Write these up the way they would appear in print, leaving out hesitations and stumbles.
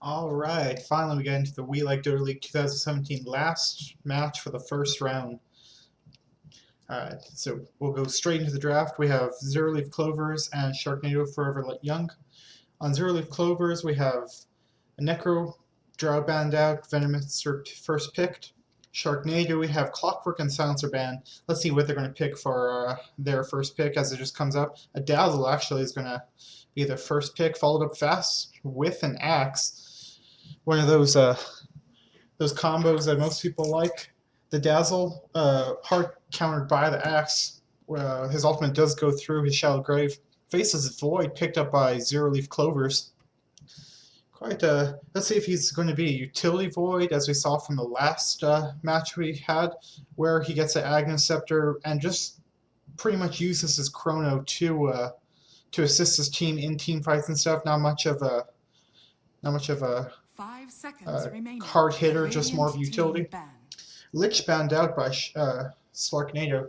Alright, finally we got into the We Like Dota League 2017 last match for the first round. Alright, so we'll go straight into the draft. We have ZLC Clovers and Sharknado Forever Young. On ZLC Clovers, we have a Necro, Drow banned out, Venomous first picked. Sharknado, we have Clockwork and Silencer banned. Let's see what they're going to pick for their first pick as it just comes up. A Dazzle actually is going to be their first pick, followed up fast with an Axe. One of those combos that most people like. The Dazzle, hard countered by the Axe. His ultimate does go through his Shallow Grave. Faces Void, picked up by ZLC Clovers. Let's see if he's going to be a utility Void, as we saw from the last match we had, where he gets an Agnes Scepter and just pretty much uses his Chrono to assist his team in team fights and stuff. Not much of a 5 seconds remaining. Hard hitter, just more of a utility. Lich banned out by SLARKNADO.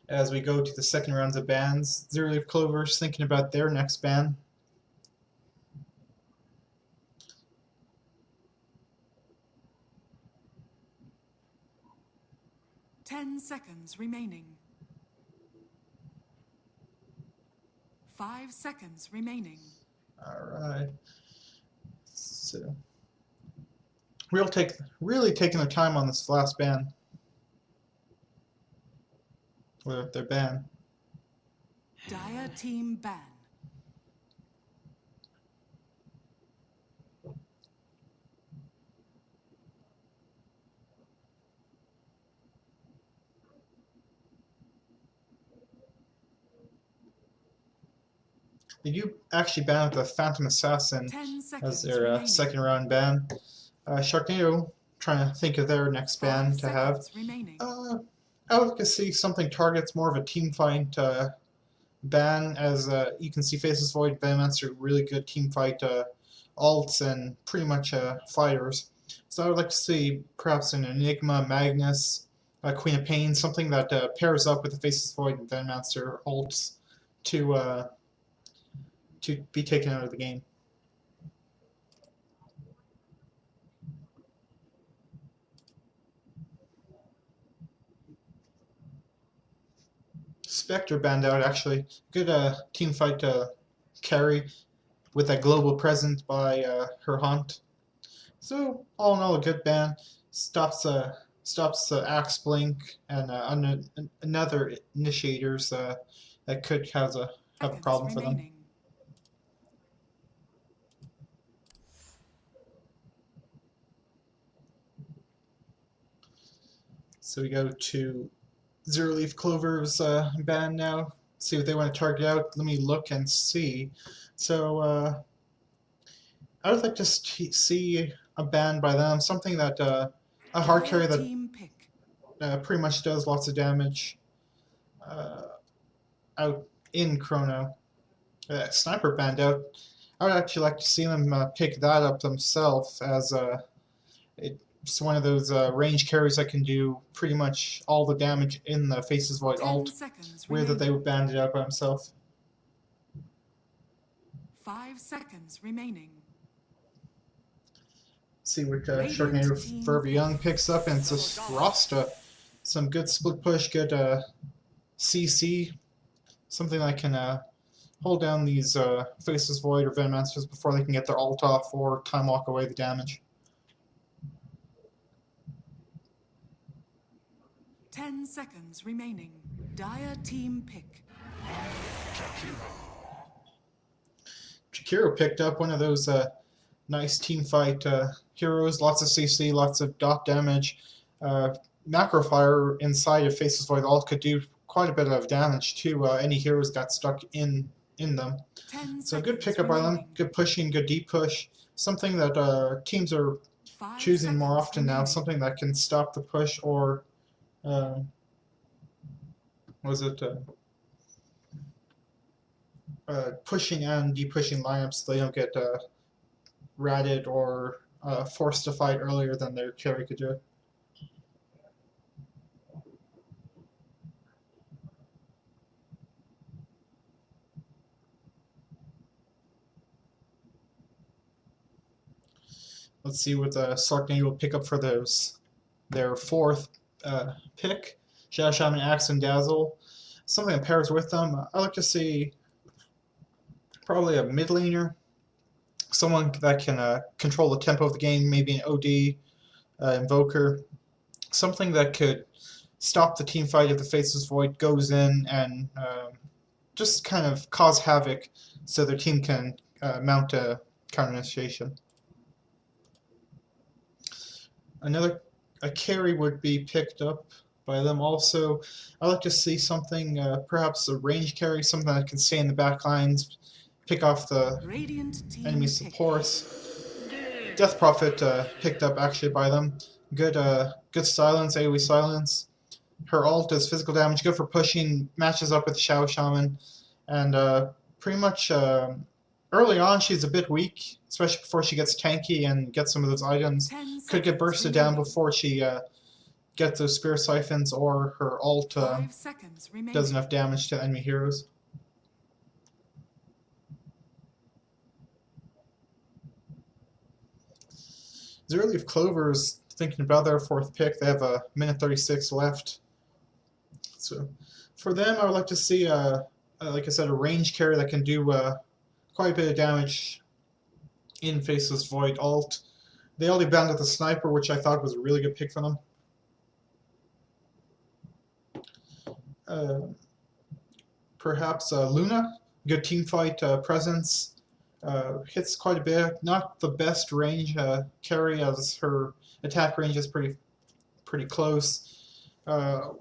As we go to the second rounds of bans, ZLC Clovers thinking about their next ban. Ten seconds remaining. 5 seconds remaining. Alright. So really taking their time on this last ban. With their ban. Dire team ban. They do actually ban out the Phantom Assassin as their second round ban. Sharknado trying to think of their next ban to have. I would like to see something targets more of a team fight ban, as you can see Faces Void, Venomancer are really good team fight alts and pretty much fighters. So I would like to see perhaps an Enigma, Magnus, Queen of Pain, something that pairs up with the Faces Void and Venomancer alts to be taken out of the game. Spectre banned out, actually. Good team fight carry with that global presence by her Hunt. So all in all, a good ban. Stops Axe Blink and another initiators that could have a problem for them. So we go to ZLC Clovers ban now. See what they want to target out. Let me look and see. So I would like to see a ban by them. Something that a hard carry that pretty much does lots of damage out in Chrono. Sniper banned out. I would actually like to see them pick that up themselves, as it's one of those range carries that can do pretty much all the damage in the Faces Void ult. Weird that they would ban it out by himself. 5 seconds remaining. See what Sharknado Forever Young picks up, and it's just Rasta. Some good split push, good CC. Something that can hold down these Faces Void or Venomancers before they can get their ult off or time walk away the damage. 10 seconds remaining. Dire team pick. Jakiro picked up one of those nice team fight heroes. Lots of CC, lots of dot damage. Macro Fire inside of Faces Void all could do quite a bit of damage to any heroes got stuck in them. So good pickup by them. Good pushing, good deep push. Something that teams are choosing more often now. Something that can stop the push or pushing and de-pushing lineups so they don't get ratted or forced to fight earlier than their carry could do. Let's see what the SLARKNADO will pick up for their fourth pick. Shadow Shaman, Axe, and Dazzle. Something that pairs with them. I like to see probably a mid laner. Someone that can control the tempo of the game, maybe an OD, Invoker. Something that could stop the team fight if the Faceless Void goes in and just kind of cause havoc so their team can mount a counter initiation. A carry would be picked up by them also. I like to see something, perhaps a range carry, something that can stay in the back lines, pick off the enemy supports. Death Prophet picked up actually by them. Good silence, AoE silence. Her ult does physical damage, good for pushing, matches up with Shadow Shaman, and pretty much early on she's a bit weak, especially before she gets tanky and gets some of those items. Could get bursted down before she gets those Spear Siphons, or her ult does enough damage to enemy heroes. ZLC Clovers thinking about their fourth pick. They have a minute 36 left. So for them, I would like to see, like I said, a range carry that can do quite a bit of damage in Faceless Void ult. They only banned with the Sniper, which I thought was a really good pick for them. Perhaps Luna, good teamfight presence. Hits quite a bit. Not the best range carry, as her attack range is pretty close.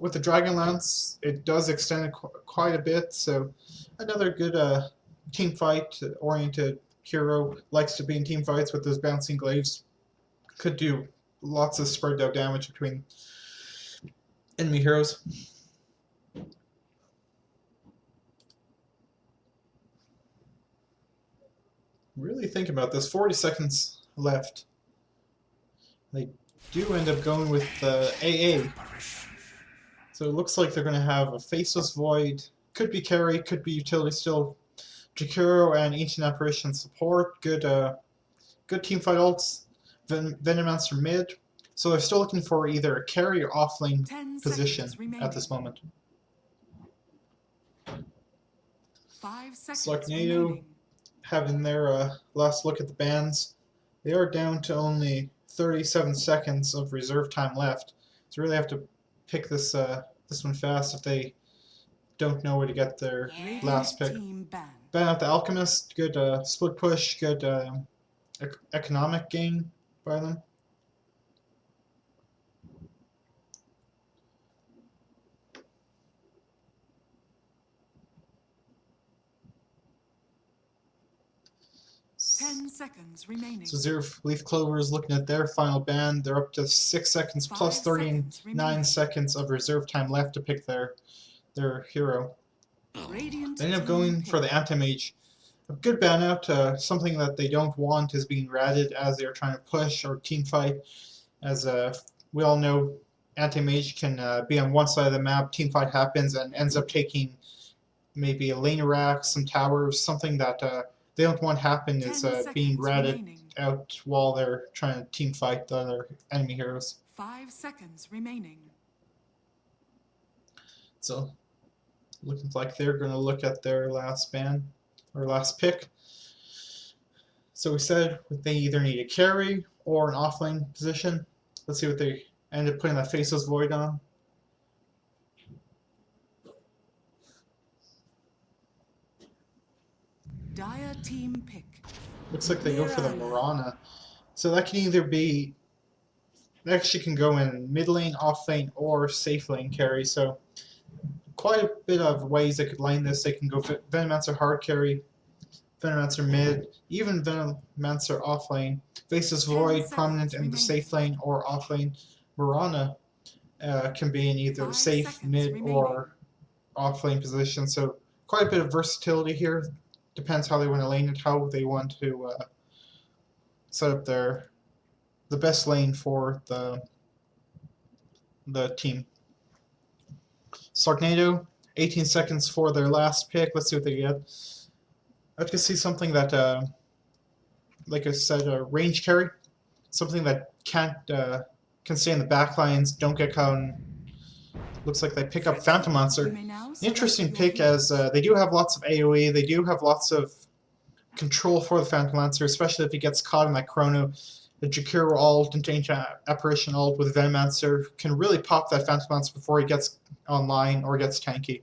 With the Dragon Lance, it does extend it quite a bit. So another good team fight oriented hero. Likes to be in team fights with those bouncing glaives. Could do lots of spread out damage between enemy heroes. Really think about this. 40 seconds left. They do end up going with AA. So it looks like they're going to have a Faceless Void. Could be carry, could be utility still. Jakiro and Ancient Apparition support. Good teamfight ults. Venomancer mid. So they're still looking for either a carry or offlane position at this moment. 5 seconds SLARKNADO having their last look at the bans. They are down to only 37 seconds of reserve time left. So really have to pick this one fast if they don't know where to get their last pick. Ban out the Alchemist, good split push, good economic gain by them. Seconds remaining. So ZLC Clovers looking at their final ban. They're up to 6 seconds plus 39 seconds of reserve time left to pick their hero. They end up going for the Anti-Mage. A good ban out. Something that they don't want is being ratted as they are trying to push or team fight. As we all know, Anti-Mage can be on one side of the map, team fight happens, and ends up taking maybe a lane rack, some towers, something that they don't want happen is being ratted out while they're trying to team fight the other enemy heroes. 5 seconds remaining. So, looking like they're going to look at their last ban, or last pick. So we said they either need a carry or an offlane position. Let's see what they end up putting that Faceless Void on. Dire team pick. Looks like they go for the Mirana. So that can either be, that actually can go in mid lane, off lane, or safe lane carry. So quite a bit of ways they could line this. They can go Venomancer hard carry, Venomancer mid, even Venomancer off lane. Faceless Void prominent in the safe lane or off lane. Mirana can be in either safe, mid, or off lane position. So quite a bit of versatility here. Depends how they want to lane it, how they want to set up the best lane for the team. SLARKNADO, 18 seconds for their last pick. Let's see what they get. I have to see something that, like I said, a range carry. something that can stay in the back lines, don't get caught in. Looks like they pick up Phantom Lancer. Interesting pick, as they do have lots of AoE, they do have lots of control for the Phantom Lancer, especially if he gets caught in that chrono. The Jakiro ult and Ancient Apparition ult with Venomancer can really pop that Phantom Lancer before he gets online or gets tanky.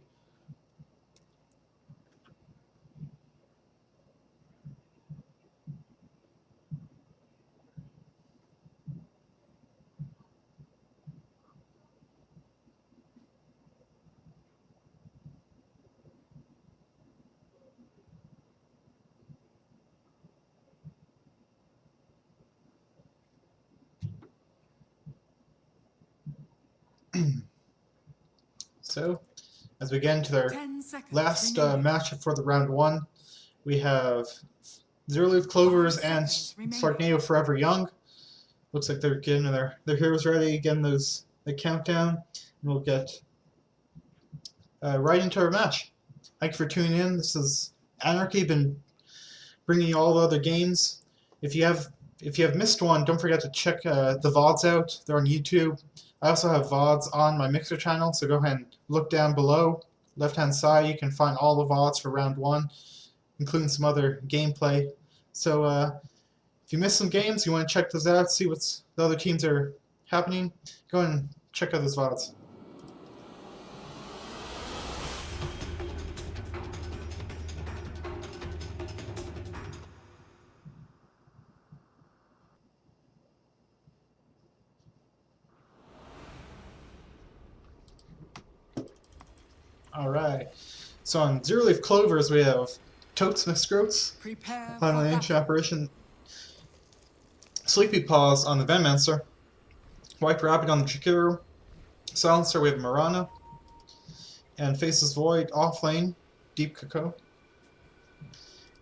So, as we get into their last matchup for the round 1, we have ZLC Clovers and SLARKNADO Forever Young. Looks like they're getting their heroes ready, getting the countdown, and we'll get right into our match. Thank you for tuning in. This is Anarchy, been bringing you all the other games. If you have missed one, don't forget to check the VODs out. They're on YouTube. I also have VODs on my Mixer channel, so go ahead and look down below. Left-hand side, you can find all the VODs for round 1, including some other gameplay. So if you missed some games, you want to check those out, see what the other teams are happening, go ahead and check out those VODs. Alright, so on ZLC Clovers we have Totes McScroats, finally Ancient Apparition, Sleepy Paws on the Venomancer, White Rabbit on the Jakiro, Silencer we have Mirana, and Faceless Void offlane, Deep Cocoa.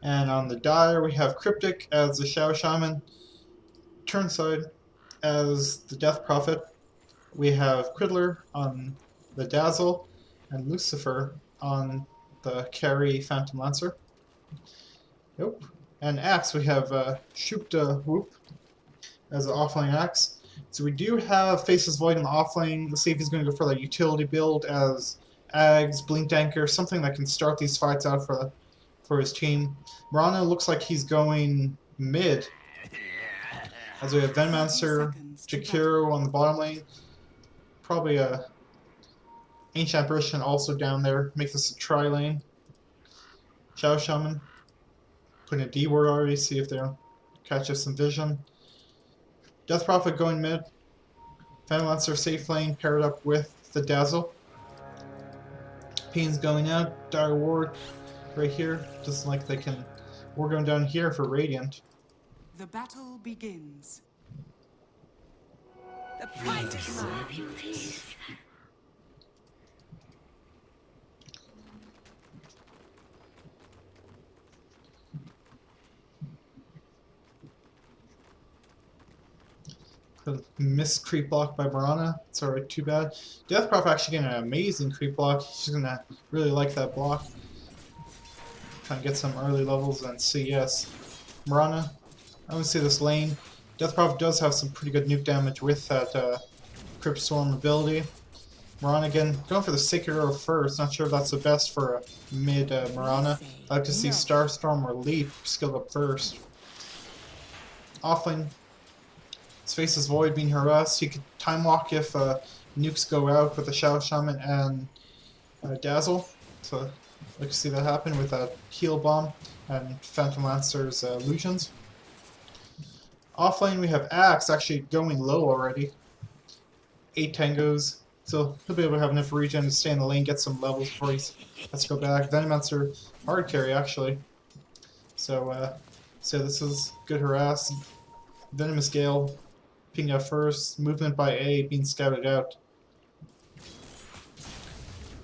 And on the Dire we have Cryptic as the Shadow Shaman, Turnside as the Death Prophet, we have Quiddler on the Dazzle, and Lucifer on the carry Phantom Lancer. Nope. And Axe, we have Shoot Whoop as an offlane Axe. So we do have Faceless Void in the offlane. Let's see if he's going to go for the utility build as Ags, Blink Anchor, something that can start these fights out for his team. Mirana looks like he's going mid, as we have Venomancer, Jakiro on the bottom lane. Probably a Ancient Apparition also down there, makes this a tri-lane. Shadow Shaman, putting a D word already, see if they'll catch us some vision. Death Prophet going mid. Phantom Lancer safe lane paired up with the Dazzle. Peens going out, Dire Ward right here, just like they can. We're going down here for Radiant. The battle begins. The fight is Missed creep block by Mirana. It's alright, too bad. Death Prophet actually getting an amazing creep block. She's gonna really like that block. Trying to get some early levels and CS. Mirana, I want to see this lane. Death Prophet does have some pretty good nuke damage with that Crypt Storm ability. Mirana again, going for the Sacred Arrow first. Not sure if that's the best for a mid Mirana. I'd like to see Starstorm or Leap skilled up first. Offlane. Faceless Void being harassed. He could time walk if nukes go out with the Shadow Shaman and Dazzle. So I'd like to see that happen with that Heal Bomb and Phantom Lancer's illusions. Offlane we have Axe actually going low already. 8 tangos. So he'll be able to have enough regen to stay in the lane, get some levels before he has to go back. Venomancer hard carry actually. So this is good harass. Venomous Gale ping out first, movement by A being scouted out.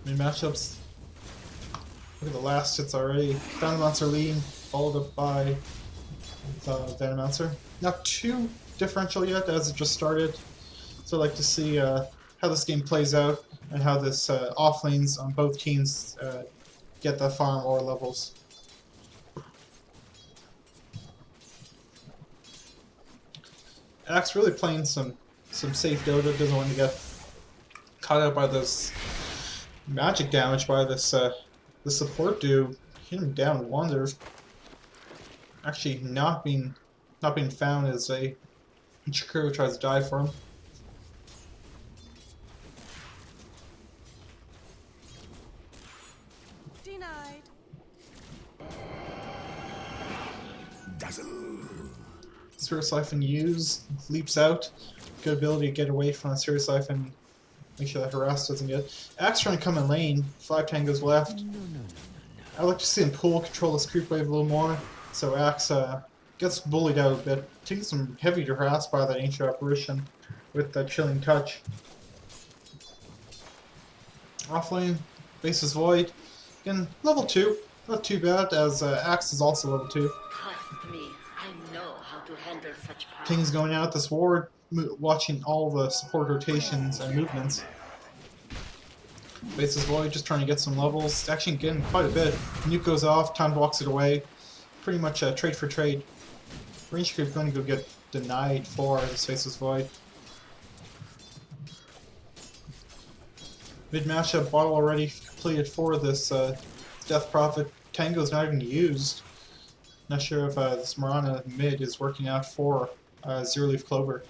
In matchups, look at the last hits already. Phantom Lancer leading, followed up by the Venomancer. Not too differential yet as it just started, so I'd like to see how this game plays out and how this off lanes on both teams get the farm or levels. Axe really playing some safe Dota, doesn't want to get caught out by this magic damage by this the support dude. Hit him down one. There's actually not being found as a Chikuru tries to dive for him. Denied. Serious Siphon used, leaps out. Good ability to get away from the Serious Siphon. Make sure that harass doesn't get. Axe trying to come in lane. 5 tangos left. I'd like to see him control this creep wave a little more. So Axe gets bullied out a bit. Taking some heavy harass by that Ancient Apparition with that Chilling Touch. Offlane, base is void. Again, level 2. Not too bad, as Axe is also level 2. Trust me, I know how to handle such power. King's going out this ward, watching all the support rotations and movements. Base is void, just trying to get some levels. Actually getting quite a bit. Nuke goes off, Time walks it away. Pretty much trade for trade. Range creep going to go get denied for this Face is void. Mid matchup bottle already completed for this Death Prophet. Tango's not even used. Not sure if this Marana mid is working out for Zero Leaf Clover.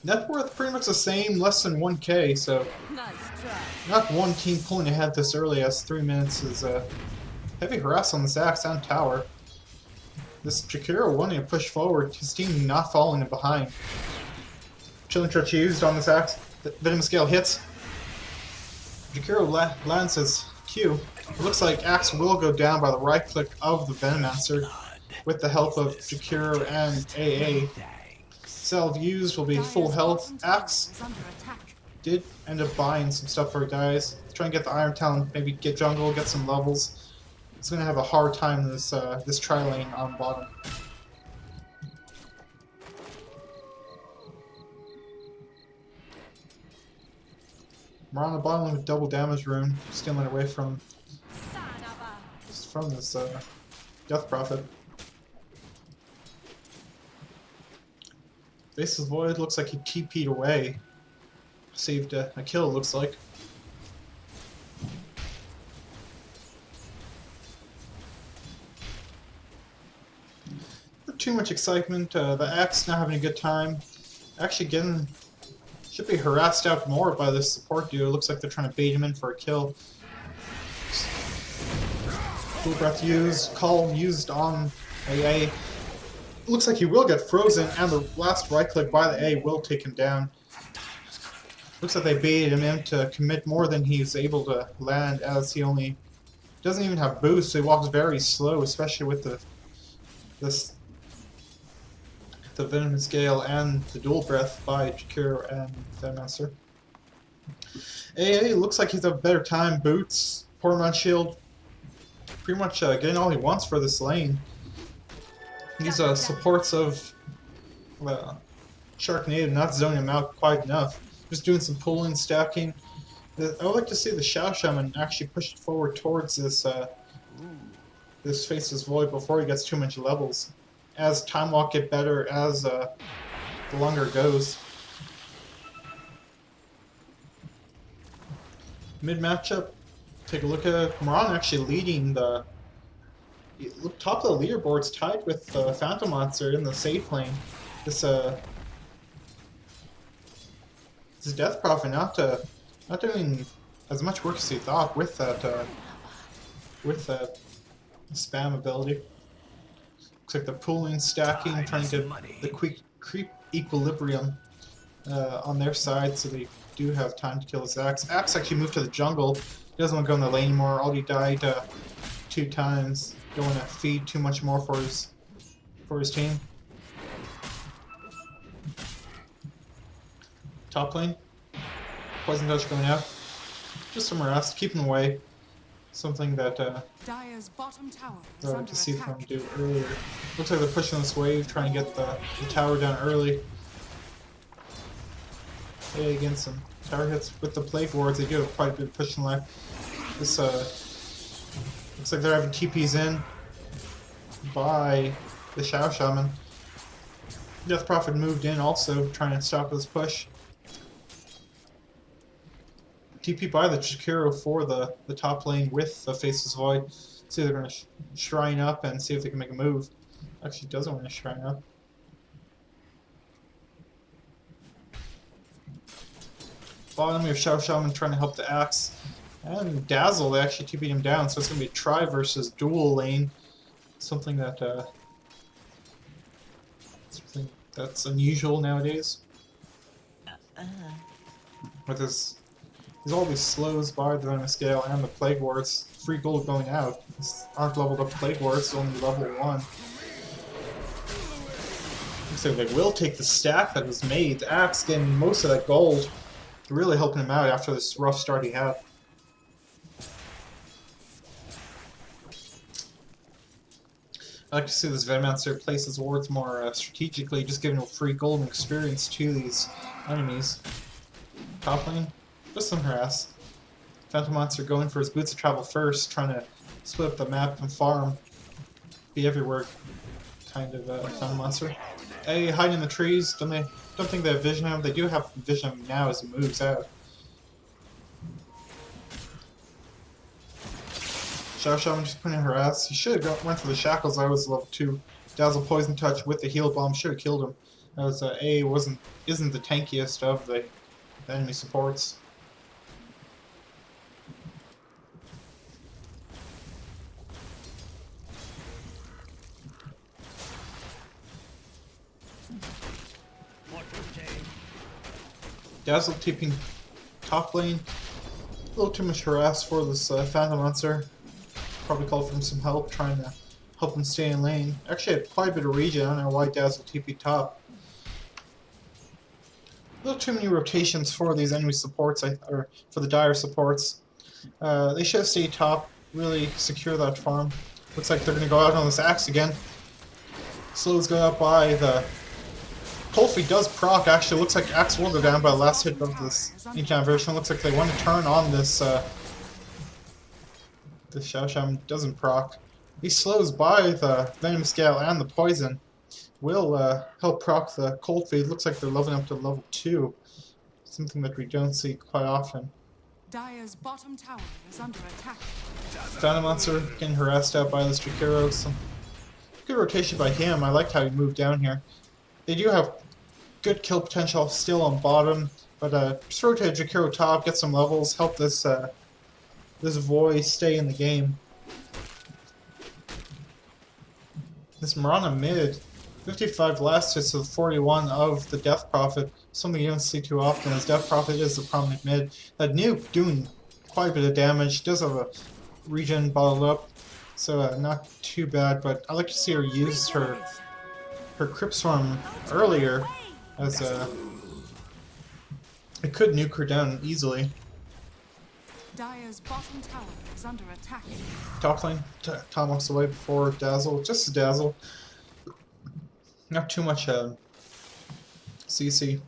Net worth pretty much the same, less than 1k, so Nice try. not one team pulling ahead this early as 3 minutes is heavy harass on this Axe and tower. This Jakiro wanting to push forward, his team not falling in behind. Chilling Touch used on this Axe. The Venom Scale hits. Jakiro lands his Q. It looks like Axe will go down by the right click of the Venomancer with the help of Jakiro and AA. Salve used will be full health. Axe Is under attack. did end up buying some stuff for guys. Trying to get the Iron Talon, maybe get jungle, get some levels. It's gonna have a hard time this this tri lane on bottom. We're on the bottom with double damage rune, stealing away from this Death Prophet. Base is void, looks like he TP'd away. Saved a kill, looks like. Not too much excitement. The Axe not having a good time. Actually getting... should be harassed out more by this support dude. It looks like they're trying to bait him in for a kill. Full Breath used, Calm used on AA. Looks like he will get frozen, and the last right click by the A will take him down. Looks like they baited him in to commit more than he's able to land, as he only doesn't even have boost, so he walks very slow, especially with the Venom Scale and the Dual Breath by Jakiro and Venomancer. AA looks like he's a better time. Boots, Portman Shield, pretty much getting all he wants for this lane. These supports of SLARKNADO not zoning him out quite enough. Just doing some pulling, stacking. I would like to see the Shao Shaman actually push it forward towards this this Faceless Void before he gets too much levels. As time walk get better, as the longer it goes. Mid matchup, take a look at it. Moran actually leading the top of the leaderboard's tied with Phantom Monster in the safe lane. This Death Prophet not doing as much work as he thought with that spam ability. Looks like they're pulling, stacking, trying to get the quick creep equilibrium on their side, so they do have time to kill his Axe. Axe actually moved to the jungle. He doesn't want to go in the lane anymore. Already died 2 times. Don't want to feed too much more for his team. Top lane. Poison Touch going out. Just some rest, keep him away. Something that Dire's bottom tower is I'd like under to see them attack. do earlier. Looks like they're pushing this wave, trying to get the tower down early. Hey, against some tower hits with the plague wards, they do have quite a bit of pushing left. This looks like they're having TPs in. by the Shadow Shaman. Death Prophet moved in also, trying to stop this push. TP by the Jakiro for the top lane with the Faceless Void. See if they're going to shrine up and see if they can make a move. Actually doesn't want to shrine up. Bottom, we have Shadow Shaman trying to help the Axe. And Dazzle, they actually TP'd him down, so it's going to be a try versus dual lane. Something that's unusual nowadays. With his all these slows by the Venomous Gale and the Plague Wards, free gold going out. These aren't leveled up Plague Wards, only level 1. So they will take the stack that was made. The Axe getting most of that gold, really helping him out after this rough start he had. I like to see this Venomancer place his wards more strategically, just giving a free golden experience to these enemies. Top lane, just some harass. Phantom Monster going for his boots of travel first, trying to split up the map and farm. Be everywhere kind of Phantom Monster. A, hiding in the trees, don't think they have vision of him. They do have vision of him now as he moves out. Shadow Shaman just putting in harass. He should have went for the Shackles. I was level 2. Dazzle Poison Touch with the heal bomb should have killed him. As A isn't the tankiest of the enemy supports. Dazzle TPing top lane. A little too much harass for this Phantom Monster. Probably called for him some help, trying to help him stay in lane. Actually had quite a bit of regen. I don't know why Dazzle TP top. A little too many rotations for these enemy supports, or for the dire supports. They should have stayed top, really secure that farm. Looks like they're going to go out on this Axe again. Slows go out by the... Coldfeet does proc, actually. Looks like Axe will go down by the last hit of this enchant version. Looks like they want to turn on this this Shadow Shaman doesn't proc. He slows by the Venomous Gale and the Poison. Will help proc the Coldfeet. Looks like they're leveling up to level 2. Something that we don't see quite often. Dire's bottom tower is under attack. Phantom Monster getting harassed out by this Jakiro. Some good rotation by him. I liked how he moved down here. They do have good kill potential still on bottom, but just rotate Jakiro top, get some levels, help this this Void stay in the game. This Mirana mid, 55 last hits to the 41 of the Death Prophet, something you don't see too often, as Death Prophet is the prominent mid. That nuke doing quite a bit of damage, does have a regen bottled up, so not too bad, but I like to see her use her Crypt Swarm earlier, as it could nuke her down easily. Dire's bottom tower is under attack. Top lane, Tom walks away before Dazzle, just a Dazzle. Not too much CC.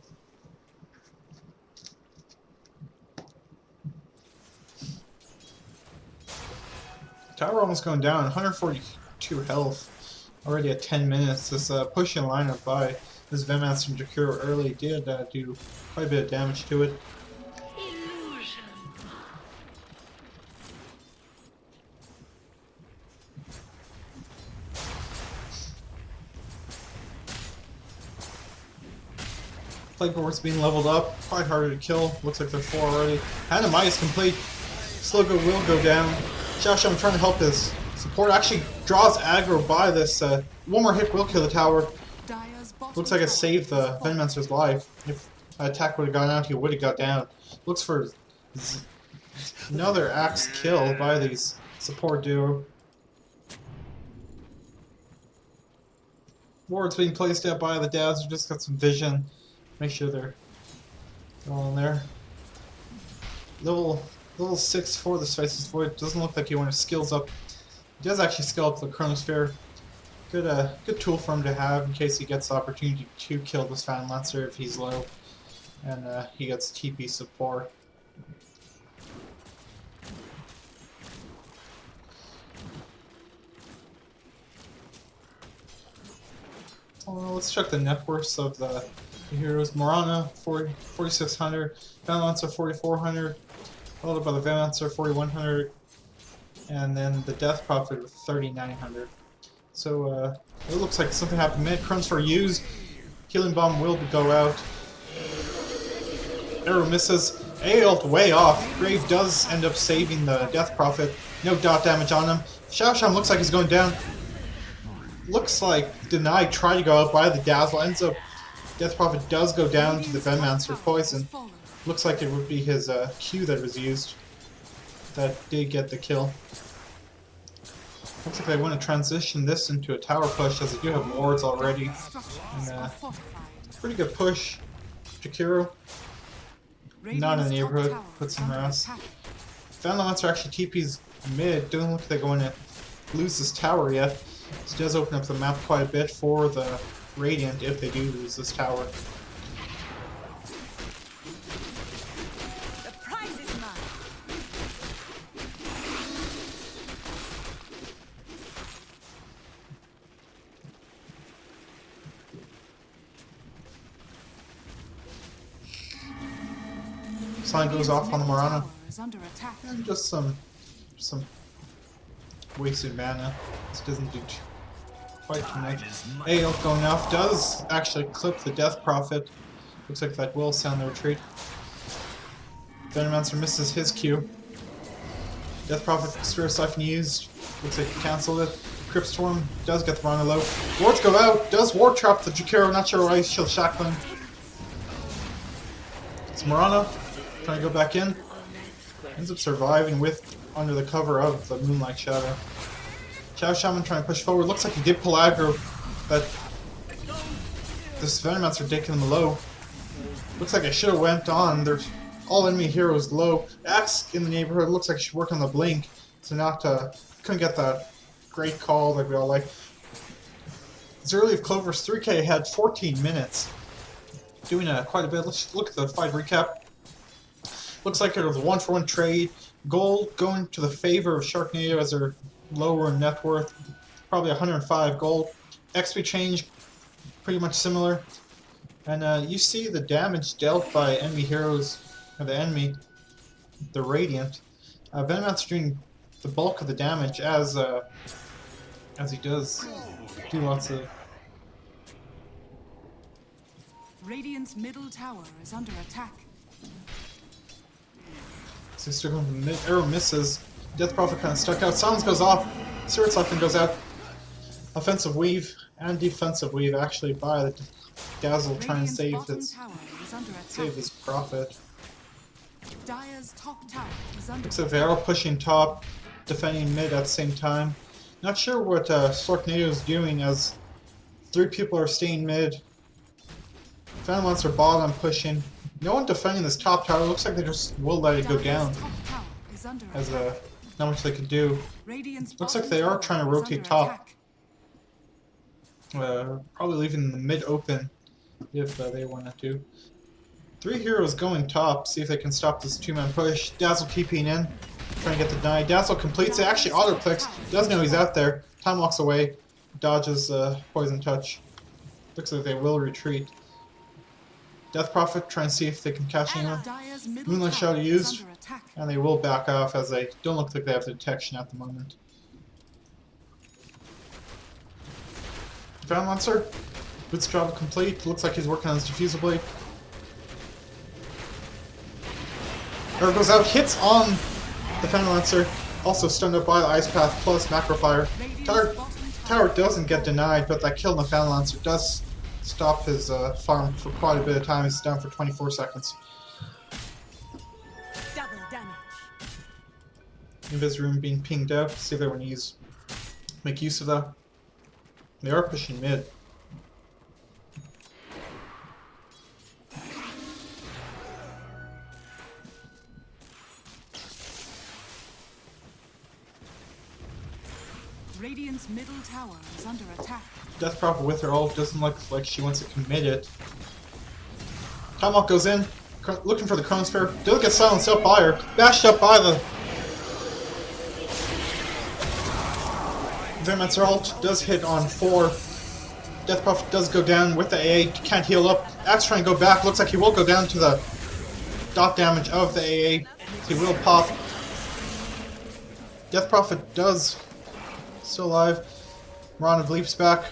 Tower almost going down, 142 health. Already at 10 minutes. This pushing lineup by this Venomancer and Jakiro early did do quite a bit of damage to it. Illusion. Plague Wards being leveled up, quite harder to kill. Looks like they're 4 already. Hanamai is complete. Slowgo will go down. Shasha, I'm trying to help his support. Actually draws aggro by this. One more hit will kill the tower. Looks like it saved the Venomancer's life. If an attack would have gone out, he would have got down. Looks for another Axe kill by these support duo. Wards being placed out by the Dads, who just got some vision. Make sure they're all in there. Level 6 for the Faceless Void. Doesn't look like he went his skills up. He does actually skill up the Chronosphere. Good tool for him to have in case he gets the opportunity to kill this Phantom Lancer if he's low. And he gets TP support. let's check the net worths of the heroes. Morana, 4,600. Venomancer, 4,400. Followed by the Venomancer, 4,100. And then the Death Prophet with 3,900. So, it looks like something happened mid. Chronosphere used. Healing Bomb will go out. Arrow misses. A-ult way off. Grave does end up saving the Death Prophet. No dot damage on him. Xiaoshan looks like he's going down. Looks like Deny tried to go out by the Dazzle. Ends up, Death Prophet does go down to the Venomancer poison. Looks like it would be his Q that was used. That did get the kill. Looks like they want to transition this into a tower push as they do have wards already. And pretty good push. Jakiro. Not in the neighborhood. Puts some harass. Venomancer actually TP's mid. Doesn't look like they're going to lose this tower yet. This does open up the map quite a bit for the Radiant if they do lose this tower. The prize is mine. Sign goes off on the Morana. Is under attack. And just some wasted mana. This doesn't do quite too much. AL going off does actually clip the Death Prophet. Looks like that will sound the retreat. Venomancer misses his Q. Death Prophet Spirit Siphon used. Looks like he cancelled it. Crypt Storm does get the Rana low. Wards go out. Does Ward Trap the Jakiro. Not sure why she'll shackling. It's Morana. Trying to go back in. Ends up surviving with under the cover of the Moonlight Shadow. Shadow Shaman trying to push forward. Looks like he did pull aggro, but this Venomancer taking him low. Looks like I should have went on. There's all enemy heroes low. Axe in the neighborhood. Looks like I should work on the blink. So not couldn't get that great call that we all like. ZLC Clovers 3K had 14 minutes. Doing quite a bit. Let's look at the fight recap. Looks like it was a 1-for-1 trade. Gold going to the favor of SLARKNADO as their lower net worth. Probably 105 gold. XP change, pretty much similar. And you see the damage dealt by enemy heroes, or the enemy, the Radiant. Venomancer doing the bulk of the damage as he does do lots of... Radiant's middle tower is under attack. So he's still going to arrow misses. Death Prophet kind of stuck out. Silence goes off. Spirit Siphon goes out. Offensive weave and defensive weave actually by the Dazzle trying to save his Prophet. Dire's top tower is under Looks like they're all pushing top, defending mid at the same time. Not sure what SLARKNADO is doing as 3 people are staying mid. Venomancer bottom pushing. No one defending this top tower. Looks like they just will let it go down. As not much they can do. Looks like they are trying to rotate top. Probably leaving the mid open if they wanted to. 3 heroes going top. See if they can stop this 2-man push. Dazzle TPing in. Trying to get the deny. Dazzle completes it. Actually auto-clicks. Does know he's out there. Time walks away. Dodges poison touch. Looks like they will retreat. Death Prophet trying to see if they can catch anyone. Moonlight Shadow used. And they will back off as they don't look like they have the detection at the moment. Venomancer. Boots job complete. Looks like he's working on his diffusal blade. Arrow goes out. Hits on the Venomancer. Also stunned up by the Ice Path plus Macro Fire. Tower doesn't get denied, but that kill on the Venomancer does stop his farm for quite a bit of time. He's down for 24 seconds. double damage. Invis room being pinged out. See if they want to make use of that. They are pushing mid. Radiant's middle tower is under attack. Death Prophet with her ult doesn't look like she wants to commit it. Tomahawk goes in, looking for the Chronosphere. Does get silenced up by her. Bashed up by the Venomancer ult. Does hit on 4. Death Prophet does go down with the AA, can't heal up. Axe trying to go back, looks like he will go down to the dot damage of the AA. He will pop. Death Prophet does still alive. Ron leaps back.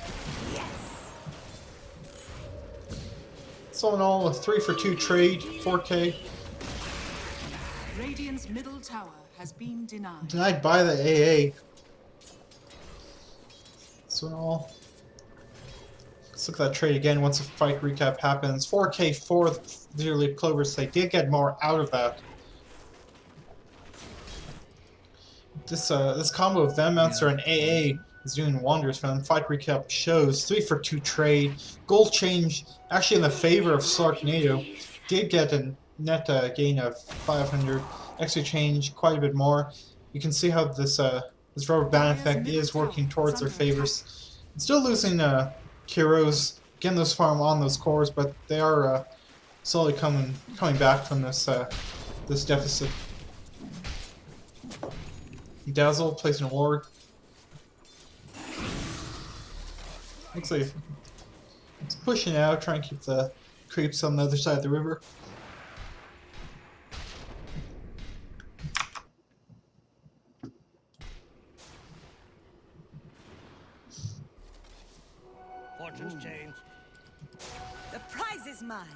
So in all, a 3-for-2 trade, 4K. Radiant's middle tower has been denied. Denied by the AA. So in all, let's look at that trade again once the fight recap happens. 4K for the ZLC Clovers. They did get more out of that. This combo of Venomancer and AA is doing wonders for them. Fight recap shows 3-for-2 trade. Gold change actually in the favor of SLARKNADO. Did get a net gain of 500. Extra change quite a bit more. You can see how this rubber band effect is working towards their favors. Still losing heroes, getting those farm on those cores, but they are slowly coming back from this this deficit. Dazzle placing a ward. Looks like it's pushing out, trying to keep the creeps on the other side of the river. Fortunes change. The prize is mine.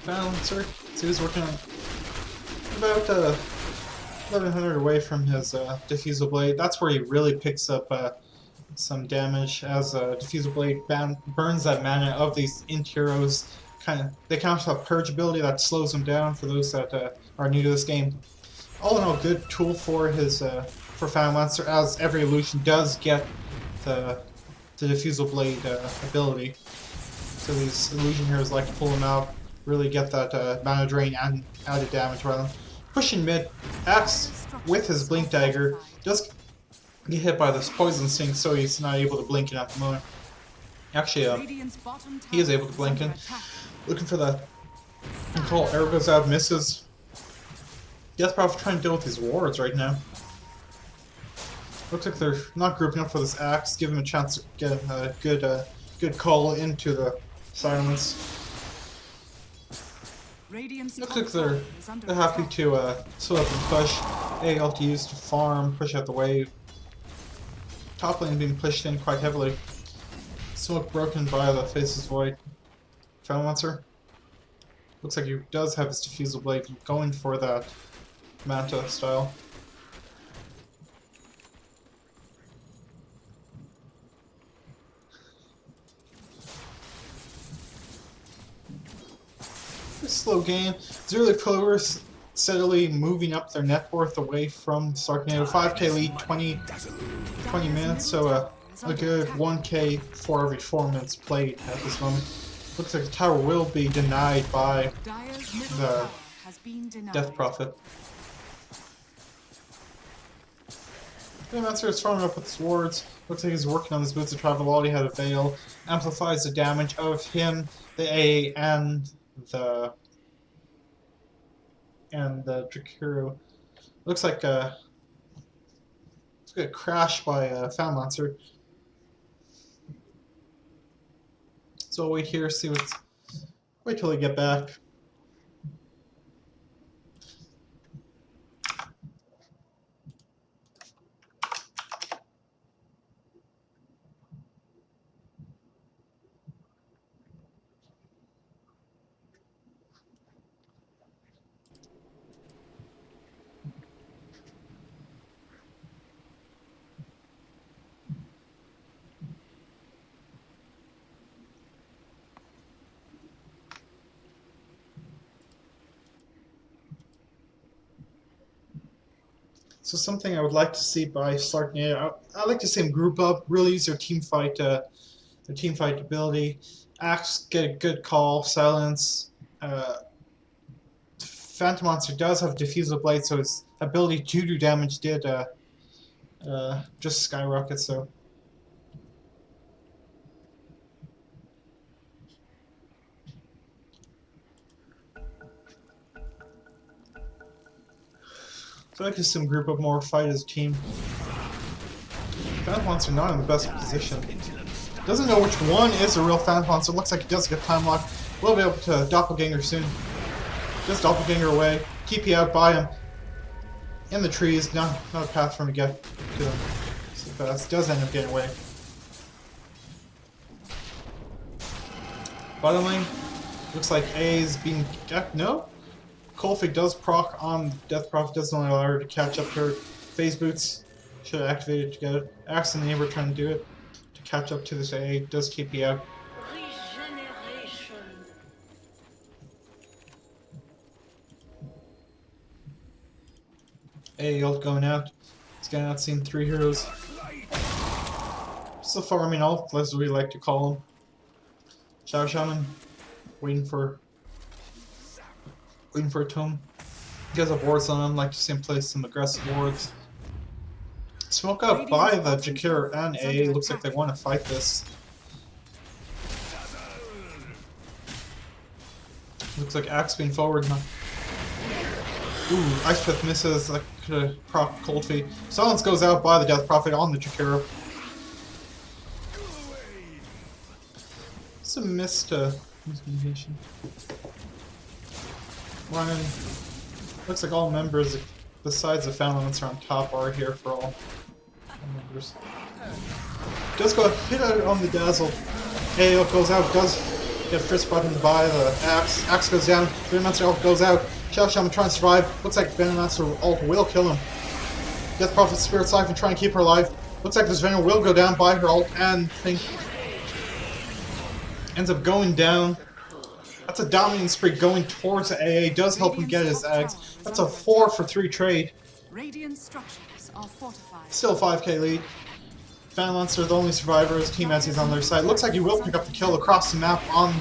Balancer, so he's working on about 1100 away from his Diffusal Blade. That's where he really picks up some damage as Diffusal Blade burns that mana of these int heroes. They also have Purge ability that slows them down for those that are new to this game. All in all, good tool for his for Monster, as every illusion does get the Diffusal Blade ability. So these illusion heroes like to pull them out, really get that mana drain and added damage on them. Pushing mid, Axe with his Blink Dagger does get hit by this Poison Sting, so he's not able to blink in at the moment. Actually, he is able to blink in. Looking for the control, arrow goes out, misses. Death Prophet trying to deal with his wards right now. Looks like they're not grouping up for this Axe, give him a chance to get a good call into the silence. Looks like they're happy to split up and push. AL to use to farm, push out the wave. Top lane being pushed in quite heavily. Smoke broken by the Faceless Void. Monster. Looks like he does have his Diffusal Blade going for that Manta style. Slow game. ZLC Clovers steadily moving up their net worth away from SLARKNADO. 5K lead, 20 minutes, so a good 1K for every 4 minutes played at this moment. Looks like the tower will be denied by the Death Prophet. The Master is farming up with swords. Looks like he's working on his Boots of Travel. All he had a Veil. Amplifies the damage of him, the A, and the Drakuru. Looks like a crash by Monster. So we'll wait here, see what's. Wait till they get back. So something I would like to see by SLARKNADO, I'd like to see him group up, really use their team fight ability. Axe get a good call, silence. Phantom Monster does have Diffusal Blade, so his ability to do damage did just skyrocket. So. I'd like to see them group up more, fight as a team. Phantom Monster not in the best position. Doesn't know which one is a real Phantom Monster. Looks like he does get time lock. We'll be able to Doppelganger soon. Just Doppelganger away. TP out by him. In the trees. Not a path for him to get to him so fast. Does end up getting away. Bottom lane. Looks like A is being... No? Colfig does proc on Death Prophet. Doesn't allow her to catch up to her. Phase Boots. Should have activated to get it. Axe and the neighbor trying to do it. To catch up to this A. Does TP out. Regeneration. A ult going out. He's getting out seen 3 heroes. Just a farming ult, as we like to call him. Shadow Shaman. Waiting for a tome. He has a wards on him, like to see him play some aggressive wards. Smoke up by the Jakir and A. Looks like they want to fight this. Looks like Axe being forward now. Ooh, Ice Fist misses. That could have proc Cold Feet. Silence goes out by the Death Prophet on the Jakiro. It's a missed miscommunication. Ryan. Looks like all members besides the Foundlings are on top are here for all members. Does go hit out on the Dazzle. AO goes out, does get first button by the Axe. Axe goes down, Venomancer ult goes out. Shadow Shaman trying to survive. Looks like Venomancer ult will kill him. Death Prophet Spirit Siphon trying to keep her alive. Looks like this Venom will go down by her ult and think ends up going down. That's a dominating spree going towards the AA. Does help him get his eggs. That's a 4 for 3 trade. Radiant structures are fortified. Still 5k lead. Fanlancer, the only survivor, his team as he's on their side. Looks like he will pick up the kill across the map on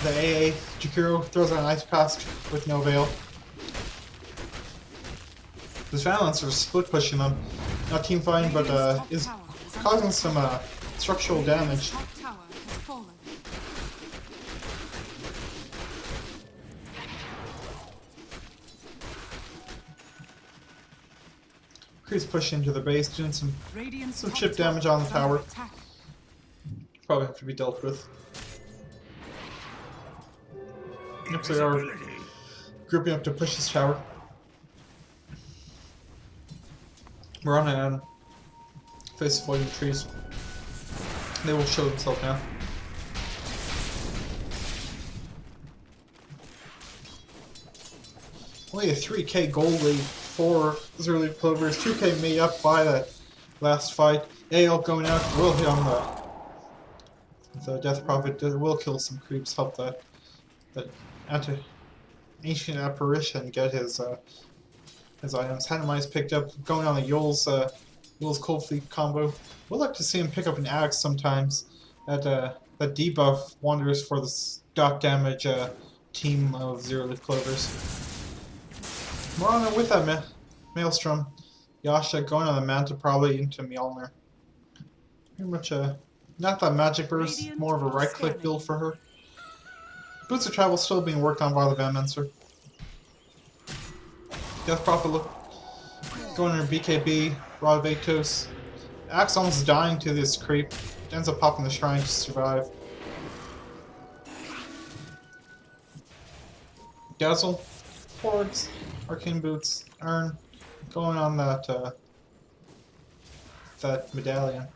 the AA. Jakiro throws out an ice pass with no veil. This Fanlancer is split pushing them. Not team fighting, but is causing some structural damage. Top tower has fallen. He's pushing into the base, doing some Radiant's chip top damage tower on the is tower. under attack. Probably have to be dealt with. Looks like they are grouping up to push this tower. We're on a face of floating trees. They will show themselves now. Only a 3k gold lead for ZLC Clovers. 2k made up by that last fight. AL going out will hit on the Death Prophet. Will kill some creeps. Help that ancient apparition get his items. Hanamize picked up, going on the Yul's Cold Fleet combo. We'd like to see him pick up an axe sometimes. That debuff wanders for this dot damage team of ZLC Clovers. We're on it with that Maelstrom. Yasha going on the Manta, probably into Mjolnir. Pretty much not that magic burst, more of a right click build for her. Boots of Travel still being worked on by the Venomancer. Death Prophet going under BKB, Rod of Atos. Axe almost dying to this creep. Ends up popping the shrine to survive. Dazzle, Hordes, Arcane Boots, Urn, going on that medallion.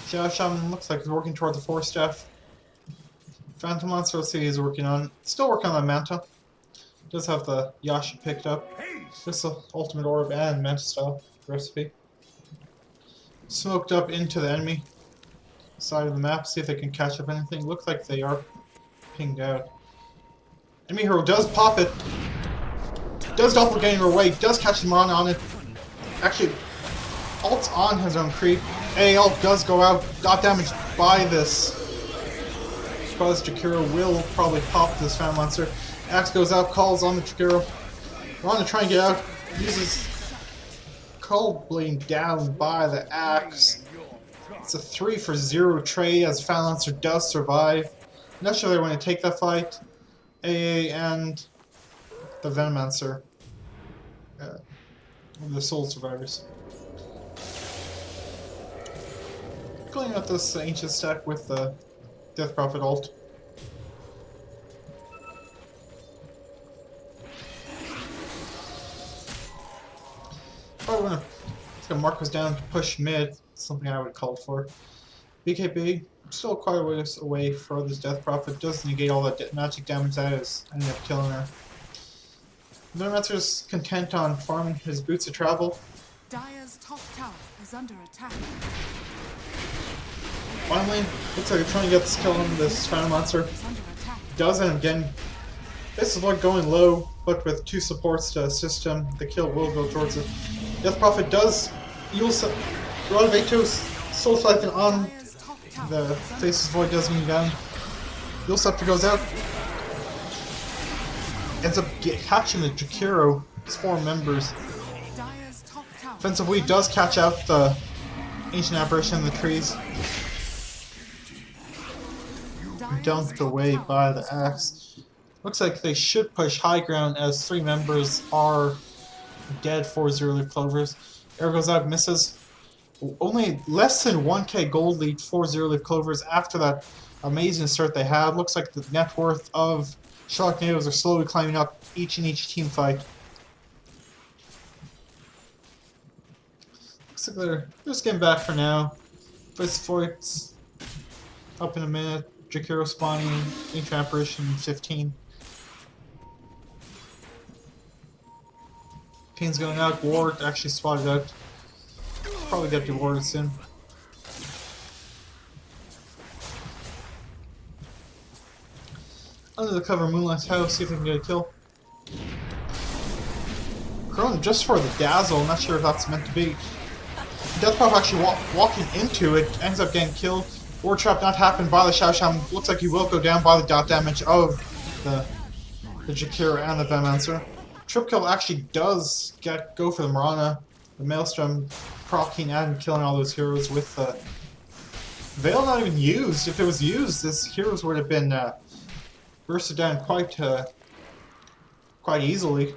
Shadow Shaman looks like he's working towards the Force Staff. Phantom Monster, let's see he's working on. Still working on the Manta. Does have the Yasha picked up. Just the Ultimate Orb and Manta style recipe. Smoked up into the enemy side of the map, see if they can catch up anything. Looks like they are pinged out. Enemy hero does pop it. Does Doppelganger away, does catch him on it. Actually, ults on his own creep. AL does go out, got damaged by this. Suppose Jakiro will probably pop this Fan Monster. Axe goes out, calls on the Jakiro. We're on to try and get out. Uses Cold Blade down by the Axe. It's a 3 for 0 trade as Fan Monster does survive. Not sure they want to take that fight. AA and the Venomancer the Soul Survivors. Going out this ancient stack with the Death Prophet ult. Probably want to mark us down to push mid, something I would call for. BKB, still quite a ways away for this Death Prophet, does negate all that magic damage that is ending up killing her. Venomancer's content on farming his boots of travel. Dire's top tower is under attack. Finally, looks like they're trying to get this kill on this Venomancer. Is under attack. Does end up getting. This is like going low, but with 2 supports to assist him, the kill will go towards it. Death Prophet does use Rodavatos Soul Siphon on Dire's top tower the is under Faceless Void, does move down. Yule Scepter goes out. Ends up catching the Jakiro, his 4 members. Dire's top tower Offensive is Weed under does catch out the Ancient Apparition in the trees. Dire's Dumped top away tower by the has fallen. axe. Looks like they should push high ground as 3 members are dead for ZLC Clovers. Arrow goes out, misses. Only less than 1k gold lead for ZLC Clovers after that amazing start they had. Looks like the net worth of SLARKNADOs are slowly climbing up each team fight. Looks like they're just getting back for now. First fights up in a minute. Jakiro spawning, Ancient Apparition 15. Ping's going out, Ward actually spotted out. Probably get rewarded soon. Under the cover of Moonlight's house, see if they can get a kill. Corona just for the dazzle, not sure if that's meant to be. Death Prop actually walking into it, ends up getting killed. Ward trap not happened by the Shao Sham. Looks like he will go down by the dot damage of the Jakiro and the Venomancer. Trip kill actually does go for the Mirana. The Maelstrom proccing and killing all those heroes with the Veil not even used. If it was used, this heroes would have been bursted down quite easily.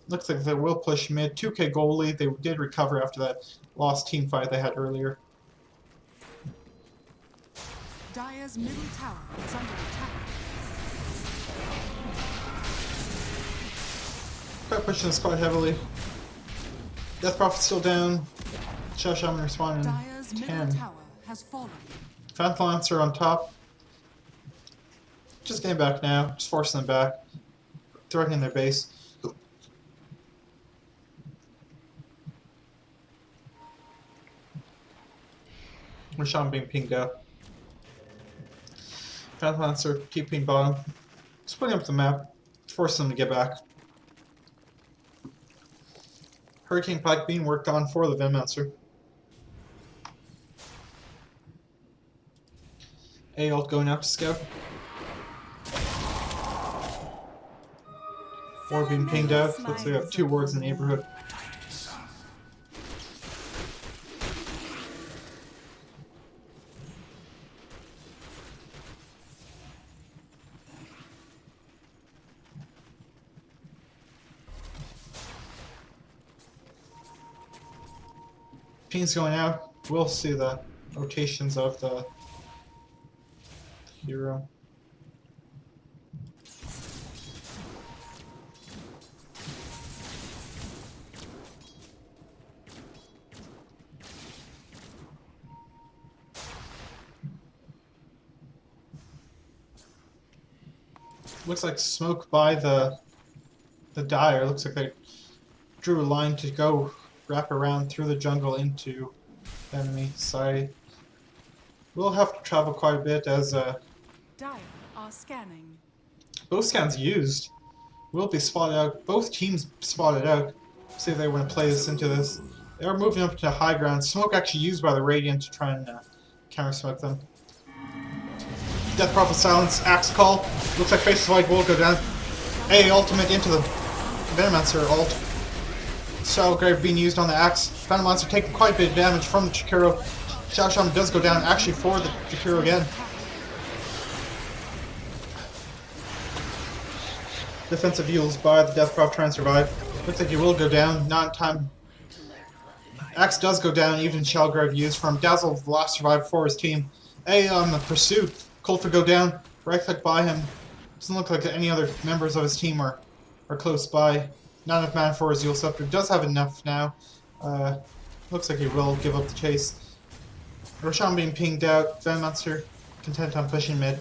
Looks like they will push mid. 2k goal lead. They did recover after that lost team fight they had earlier. Dire's middle tower is under attack. Quite pushing this quite heavily. Death Prophet's still down. Shao Shaman responding Dire's in middle 10. tower has fallen. Phantom Lancer on top. Just getting back now. Just forcing them back. Threatening their base. Rashawn being pinged out. Phantom Lancer keeping bottom. Just putting up the map. Forcing them to get back. Hurricane Pike being worked on for the Venomancer. A ult going out to scout. Ward being pinged out. Looks like we have 2 wards in the neighborhood. Ping's going out. We'll see the rotations of the hero. Looks like smoke by the Dire. Looks like they drew a line to go wrap around through the jungle into the enemy side. We'll have to travel quite a bit as Dire are scanning. both scans used. Will be spotted out. Both teams spotted out. See if they want to play this into this. They are moving up to high ground. Smoke actually used by the Radiant to try and counter smoke them. Death Prophet silence. Axe call. Looks like Faceless Void will go down. A ultimate into the Venomancer ult. Shadow Grave being used on the axe. Venomancer taking quite a bit of damage from the Jakiro. Shao Shaman does go down actually for the Jakiro again. Defensive heals by the Death Prop trying to survive. Looks like he will go down. Not in time. Axe does go down. Even Shellgrave used from Dazzle, the last survivor for his team. A on the pursuit. Coulter go down. Right click by him. Doesn't look like any other members of his team are close by. Not enough mana for his Yule Scepter. Does have enough now. Looks like he will give up the chase. Roshan being pinged out. Venmonster content on pushing mid.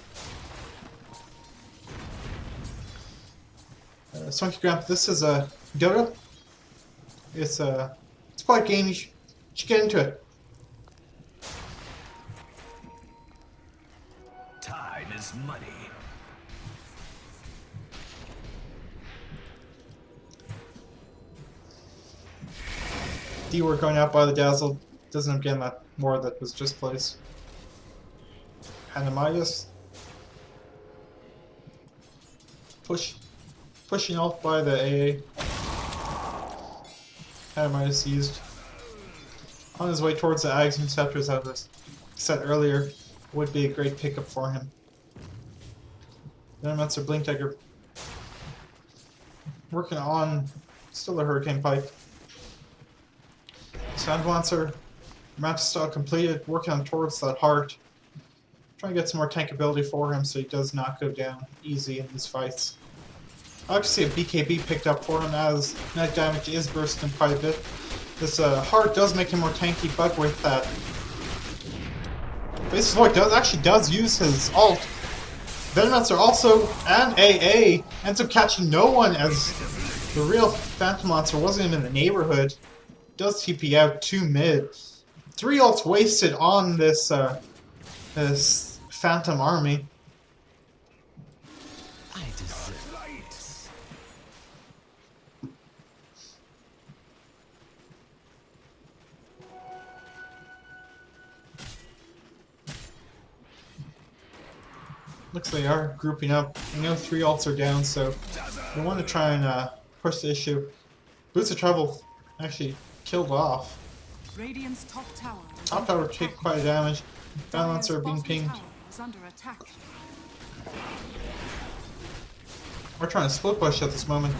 Swanky Gramp, this is a Dota. It's quite a game. You should get into it. Time is money. D-Word going out by the Dazzle. Doesn't end up getting that more that was just placed. AnarchyZ. Pushing off by the AA. AnarchyZ used. On his way towards the Ags and Scepters, as I said earlier, would be a great pickup for him. Then that's a Blink Dagger. Working on still the Hurricane Pike. Sound Monster, Mantis Style completed, working on towards that heart. Trying to get some more tankability for him so he does not go down easy in these fights. I like to see a BKB picked up for him as net damage is bursting quite a bit. This heart does make him more tanky, but with that Faceless Void does use his ult. Venomancer also, and AA, ends up catching no one as the real Phantom Monster wasn't even in the neighborhood. Does TP out to mid. 3 ults wasted on this this Phantom army. I deserve it. Looks like they are grouping up. I know 3 ults are down, so they want to try and push the issue. Boots of Travel actually killed off. Radiant's top tower is Top tower take quite a damage. Dire's Balancer being bottom pinged. tower is under attack. We're trying to split push at this moment.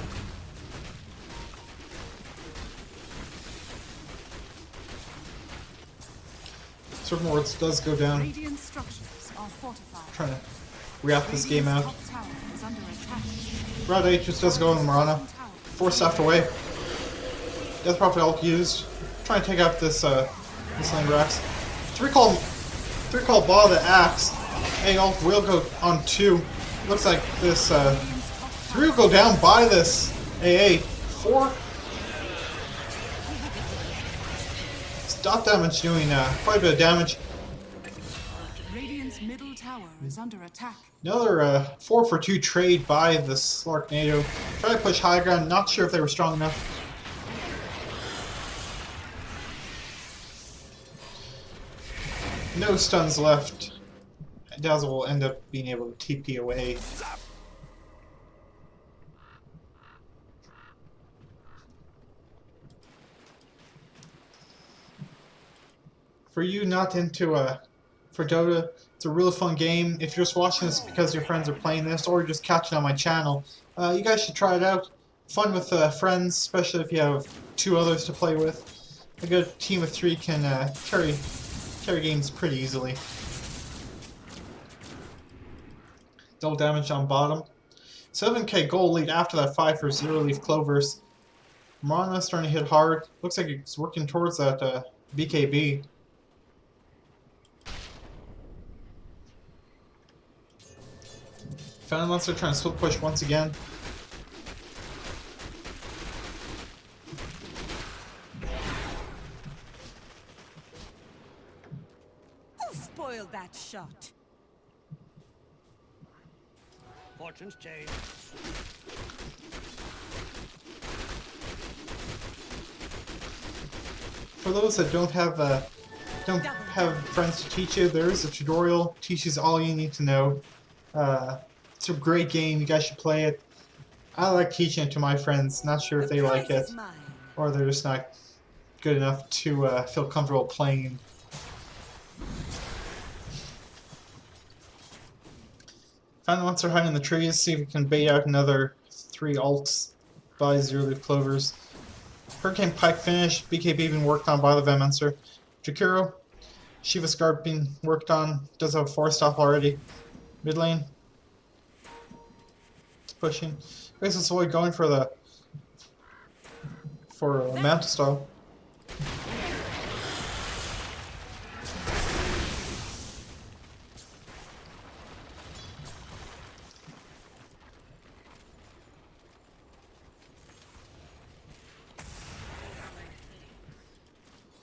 Certain wards does go down. Radiant structures are fortified. Trying to re-up this game out. Radiant's top tower is under attack. Rod Aegis does go on Marana. 4 staffed away. Death Prophet ult used. Trying to take out this lane Rex. 3 call ball the axe. A ult will go on 2. Looks like this 3 will go down by this AA. 4 stop damage doing quite a bit of damage. Radiant's middle tower is under attack. Another 4 for 2 trade by the SLARKNADO. Try to push high ground. Not sure if they were strong enough. No stuns left. Dazzle will end up being able to TP away. For you not into for Dota, it's a really fun game. If you're just watching this because your friends are playing this, or you're just catching on my channel, you guys should try it out. Fun with friends, especially if you have 2 others to play with. A good team of 3 can carry games pretty easily. Double damage on bottom. 7k goal lead after that 5 for Zero Leaf Clovers. Marana starting to hit hard. Looks like he's working towards that BKB. Phantom Monster trying to split push once again. Who spoiled that shot? Fortune's change. For those that don't have friends to teach you, there is a tutorial. Teaches all you need to know. It's a great game. You guys should play it. I like teaching it to my friends. Not sure if they like it, or they're just not good enough to feel comfortable playing. Phantom Monster hiding in the trees. See if we can bait out another 3 ults by Zero Leaf Clovers. Hurricane Pike finished, BKB being worked on by the Venomancer. Jakiro, Shiva's Guard being worked on, does have a 4-stop already. Mid lane. It's pushing. This is Void going for the Manta style.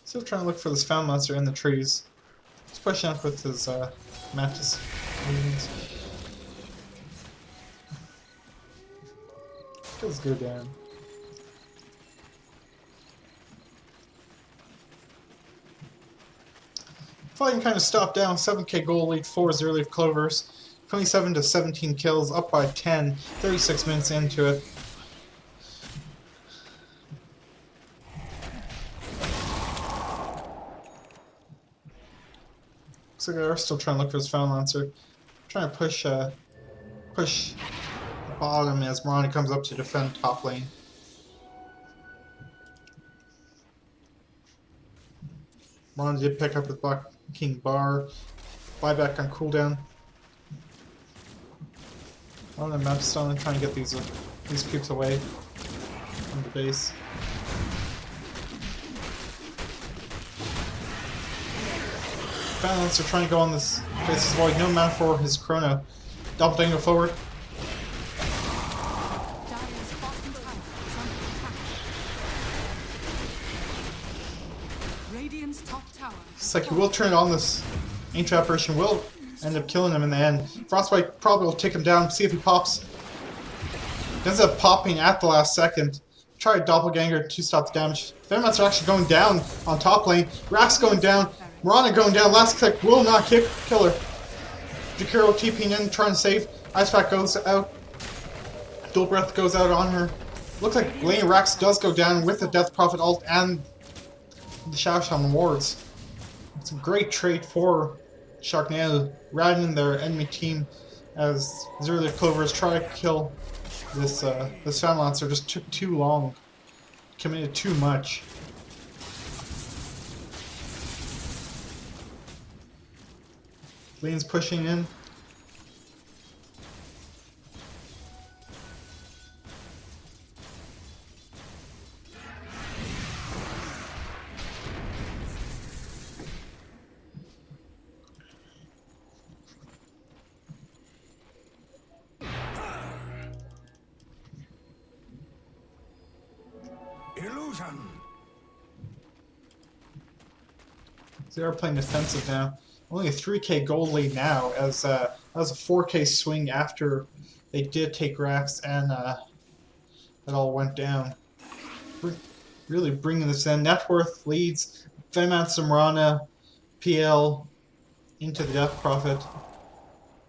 Still trying to look for this Found Monster in the trees. He's pushing up with his Mantis minions. Let's go down. Fighting kind of stopped down. 7k gold lead for Zero Leaf Clovers. 27 to 17 kills, up by 10. 36 minutes into it. Looks like they're still trying to look for his Found Lancer. Trying to push the bottom as Miranda comes up to defend top lane. Miranda did pick up with Black King Bar. Buyback on cooldown. On the map stone trying to get these creeps away from the base. Balance are trying to go on this base's void. No mana for his chrono. Double dangle forward. Dire's bottom tower is under attack. Radiant's top tower. It's like he will turn on this Ancient Apparition, will end up killing him in the end. Frostbite probably will take him down, see if he pops. Ends up popping at the last second. Try Doppelganger to stop the damage. Venomancer are actually going down on top lane. Rax going down. Mirana going down. Last click will not kill her. Jakiro TPing in, trying to save. Ice Pack goes out. Dual Breath goes out on her. Looks like Lane Rax does go down with the Death Prophet ult and the Shadow Shaman wards. It's a great trait for SLARKNADO, routing their enemy team as Zero Leaf Clovers try to kill this Found Lancer. Just took too long. Committed too much. Lane's pushing in. Illusion. They are playing defensive now. Only a 3k gold lead now, as that was a 4k swing after they did take Rax and it all went down. Really bringing this in. Net worth leads Venomancer, Mirana, PL into the Death Prophet.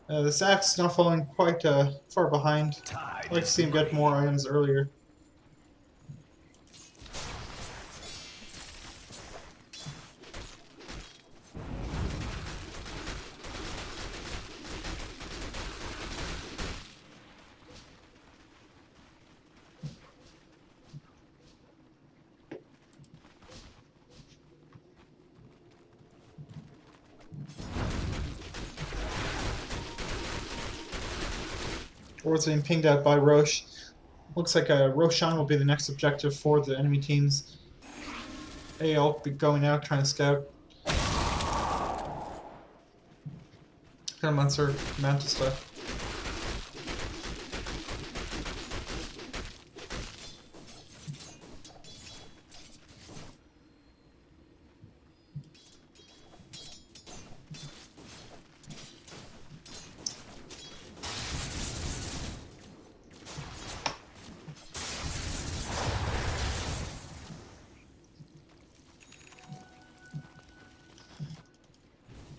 The Sax now falling quite far behind. I'd like to see him get more items earlier. Wards being pinged out by Roche. Looks like Roshan will be the next objective for the enemy teams. AL will be going out trying to scout. Kind of Monster Manta stuff.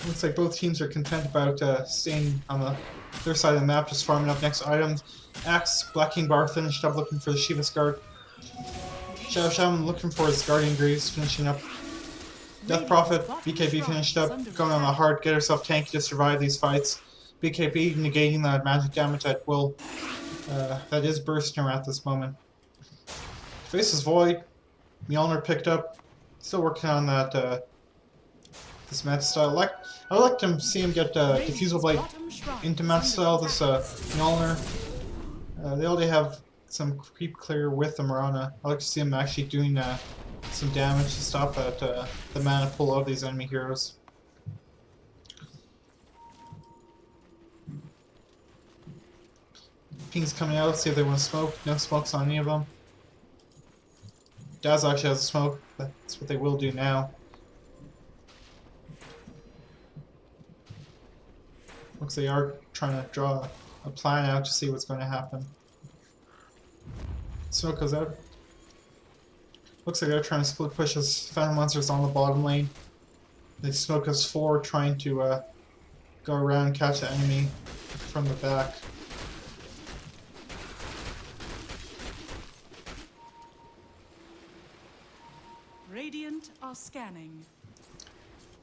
Looks like both teams are content about staying on their side of the map, just farming up next items. Axe, Black King Bar finished up looking for the Shiva's Guard. Shadow Shaman looking for his Guardian Greaves, finishing up. Death Prophet, BKB finished up, going on a hard, get herself tanky to survive these fights. BKB negating that magic damage at will. That is bursting her at this moment. Faces Void. Mjolnir picked up. Still working on that this meta style. I would like to see him get Diffusal Blade into meta style. This Mjolnir. They already have some creep clear with the Marana. I'd like to see him actually doing some damage to stop that the mana pull of these enemy heroes. Ping's coming out. See if they want to smoke. No smokes on any of them. Dazzle actually has a smoke. That's what they will do now. Looks like they are trying to draw a plan out to see what's going to happen. Smoke goes out. Looks like they're trying to split push as Phantom Monsters on the bottom lane. They smoke as 4, trying to go around and catch the enemy from the back. Radiant are scanning.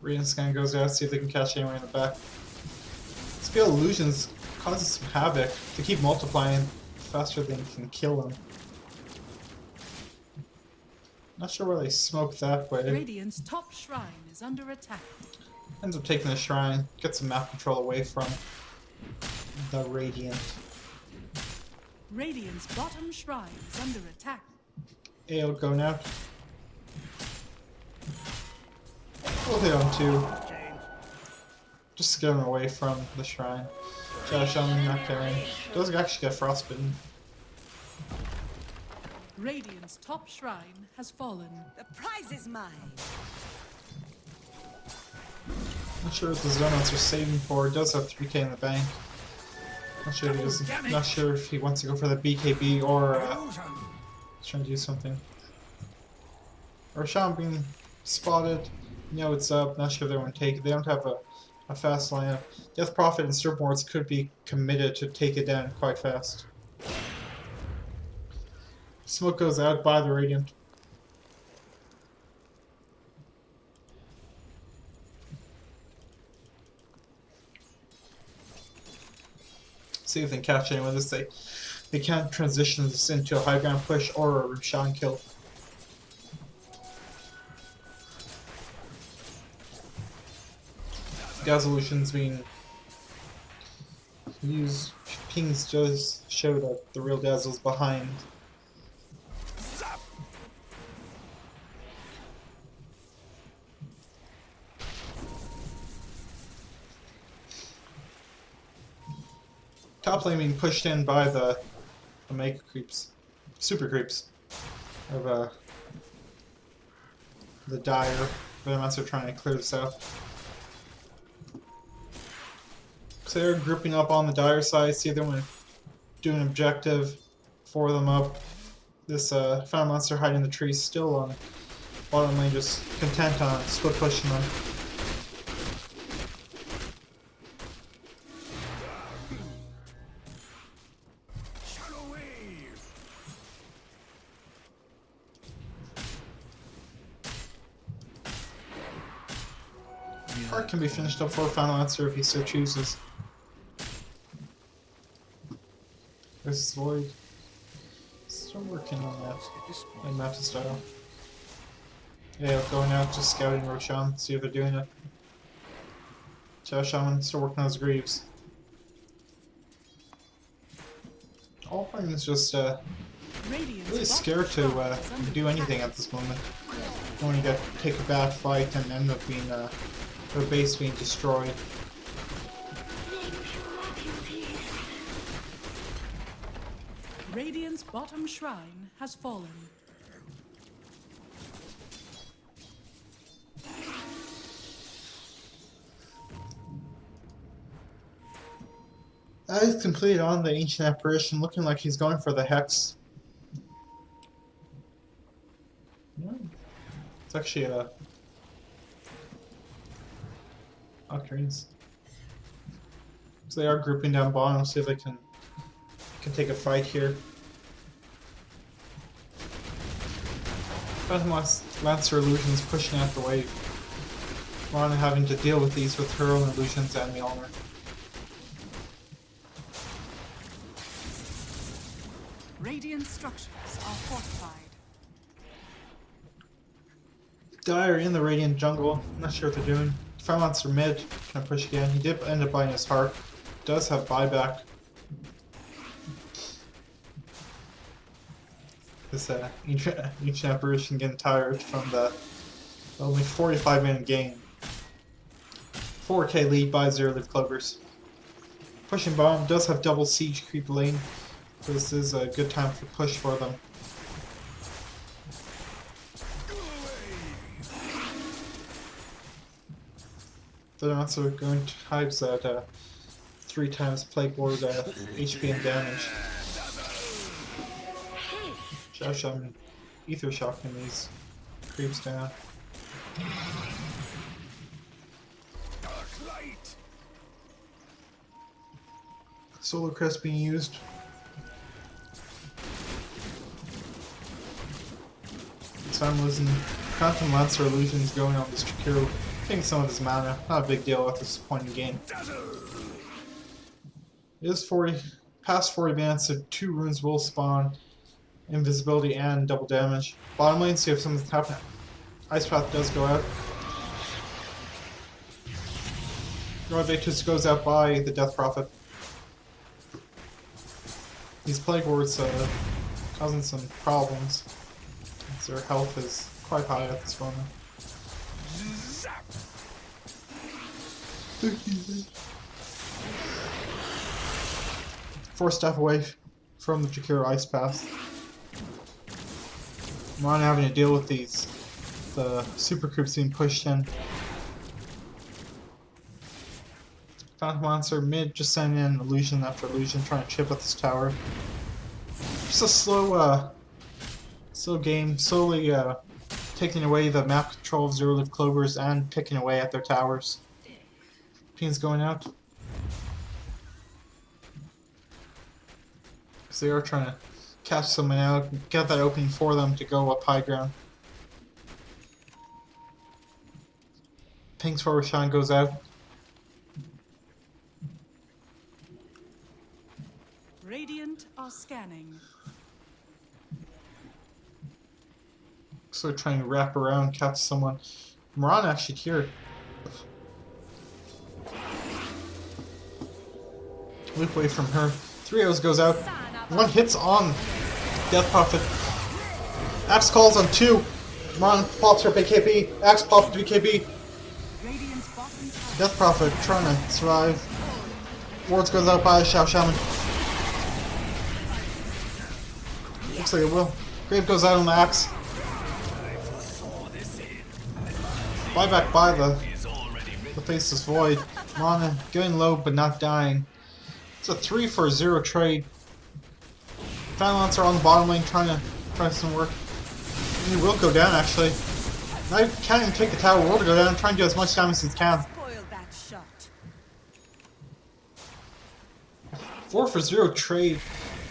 Radiant scan goes out, see if they can catch anyone in the back. Spell illusions causes some havoc. They keep multiplying faster than you can kill them. Not sure where they smoke that way. Radiant's top shrine is under attack. Ends up taking the shrine, gets some map control away from the Radiant. Radiant's bottom shrine is under attack. AO going out. We'll hit on 2. Just to get him away from the shrine. Shadow Shaman not carrying. Does actually get frostbitten. Radiant's top shrine has fallen. The prize is mine. Not sure what the Zonauts are saving for. It does have 3k in the bank. Not sure if he wants to go for the BKB or he's trying to do something. Roshan being spotted. You know it's up. Not sure if they want to take it. They don't have a fast lineup. Death Prophet and Serpentwards could be committed to take it down quite fast. Smoke goes out by the Radiant. See if they can catch anyone with this. They can't transition this into a high ground push or a Roshan kill. Dazzolution's being used. Pings just show that the real Dazzle's behind. Top lane being pushed in by the mega creeps, super creeps of the Dire. But I'm trying to clear this out. So they're grouping up on the Dire side. See if they want to do an objective for them up. This Phantom Monster hiding in the trees, still on bottom lane, just content on split pushing them. Part can be finished up for a Final Answer if he so chooses. This is Void. Still working on that in meta style. Yeah, going out, just scouting Roshan, see if they're doing it. Shadow Shaman still working on his Greaves. All things just really scared to do anything at this moment. Don't want to take a bad fight and end up being their base being destroyed. Radiant's bottom shrine has fallen. That is completed on the Ancient Apparition, looking like he's going for the Hex. Yeah. It's actually a Octarines. So they are grouping down bottom, see if they can take a fight here. Phantom Lancer illusions pushing out the wave. Rana having to deal with these with her own illusions and Mjolnir. Radiant structures are fortified. Dire in the Radiant jungle. I'm not sure what they're doing. Fire Monster mid. Can I push again? He did end up buying his heart. Does have buyback. This ancient apparition getting tired from the only 45-minute game. 4k lead by ZLC Clovers. Pushing bomb, does have double siege creep lane. So this is a good time for push for them. They're also going to hives at 3 times plague ward HP and damage. Josh, I'm ether shocking these creeps down. Dark light. Solar Crest being used. So I'm losing Quantum Lancer illusions going on this Chikiro. Taking some of his mana. Not a big deal at this point in the game. It is past 40 minutes, so 2 runes will spawn. Invisibility and double damage. Bottom lane, see if something's happening. Ice Path does go out. Norvictus goes out by the Death Prophet. These Plague Wards causing some problems. Their health is quite high at this moment. Four step away from the Chikiro Ice Path. I'm not having to deal with the super creeps being pushed in. Phantom Monster mid just sending in illusion after illusion, trying to chip at this tower. Just a slow game, slowly taking away the map control of ZLC Clovers and picking away at their towers. Ping's going out. So they are trying to catch someone out, get that opening for them to go up high ground. Ping's forward shine goes out. Radiant are scanning. So they're trying to wrap around, catch someone. Moran actually here. Loop away from her. 3 O's goes out. 1 hits on Death Prophet. Axe calls on 2. Moran pops her BKB. Axe pops BKB. Death Prophet trying to survive. Wards goes out by Shao Shaman. Looks like it will. Grave goes out on the axe. Buyback by the Faceless Void. Mana getting low but not dying. It's a 3-for-0 trade. Lancer on the bottom lane trying to try some work. And he will go down actually. Now he can't even take the tower. Will go down, trying to do as much damage as he can. 4-for-0 trade.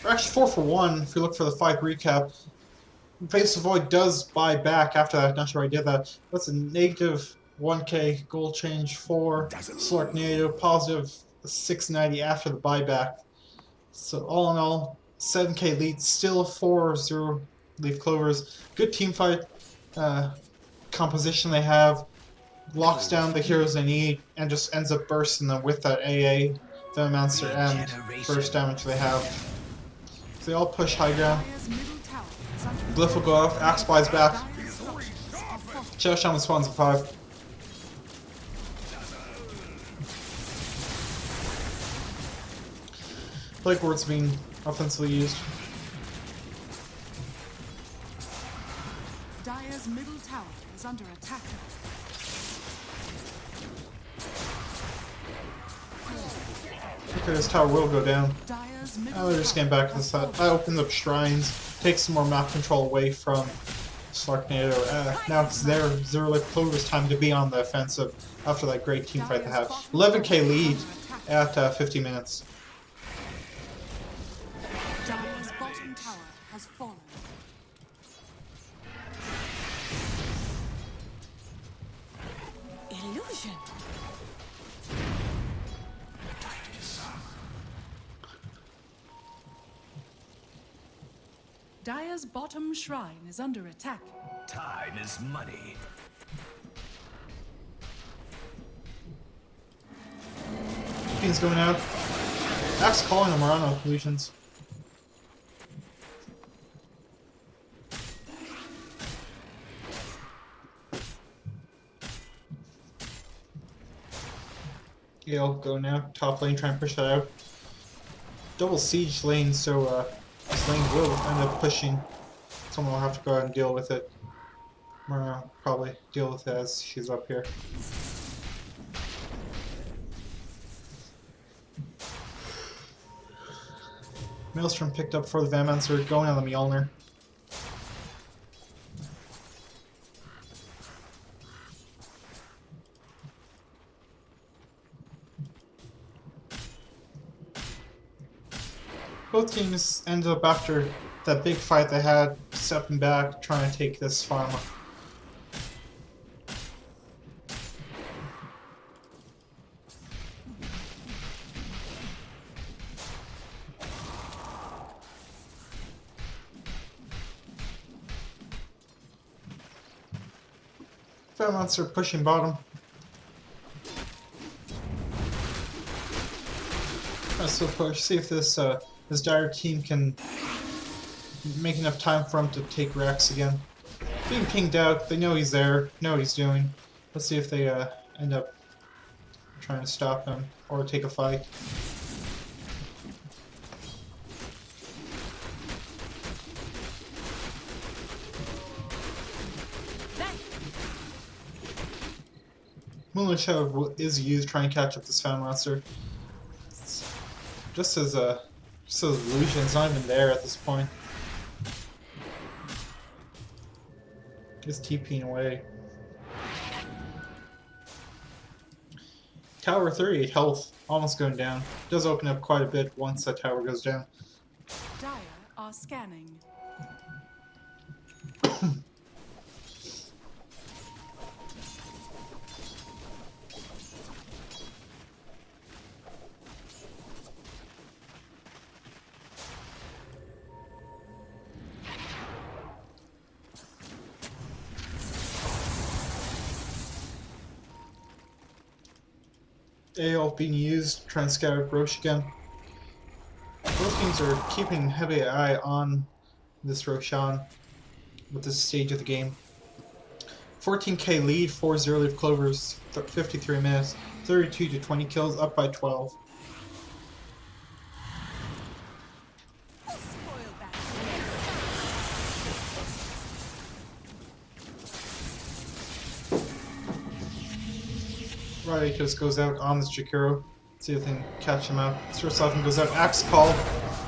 Or actually 4-for-1 if you look for the 5 recap. Faceless Void does buy back after that. Not sure I did that. That's a negative 1k gold change for SLARKNADO. Positive 690 after the buyback. So all in all, 7k lead. Still 4-0 ZLC Clovers. Good team fight composition they have. Locks down the heroes they need and just ends up bursting them with that AA, the Monster, and burst damage they have. So they all push high ground. Glyph will go off, Axe buys back. Shao Shaman spawns at 5. Plague Ward's being offensively used. Dire's middle tower is under attack. Okay, this tower will go down. Dire's Now they're just getting back to the side. I opened up shrines, take some more map control away from SLARKNADO. Now it's their ZLC Clovers time to be on the offensive after that great team fight they have. 11k lead at 50 minutes. Dire's bottom tower has fallen. Illusion. Dire's bottom shrine is under attack. Time is money. TP's going out. Axe calling the Morano illusions. Gale go now. Top lane trying to push that out. Double siege lane, so this lane will end up pushing. Someone will have to go out and deal with it. Morano probably deal with it as she's up here. Maelstrom picked up for the Vammancer, going on the Mjolnir. Both teams ended up, after that big fight they had, stepping back, trying to take this farm. Monster pushing bottom. Let's still push. See if this this dire team can make enough time for him to take Rex again. Being pinged out, they know he's there, know what he's doing. Let's see if they end up trying to stop him or take a fight. Moonlight Shadow is used trying to catch up this Fan Monster. Just as illusion's not even there at this point. Just TPing away. Tower 38 health, almost going down. Does open up quite a bit once that tower goes down. Dire are scanning. AO being used, trying to scout Roche again. Both teams are keeping heavy eye on this Roshan with this stage of the game. 14k lead for ZLC Clovers, 53 minutes, 32 to 20 kills, up by 12. Right, just goes out on this Jakiro. See if they can catch him out. Sursoffin goes out. Axe call.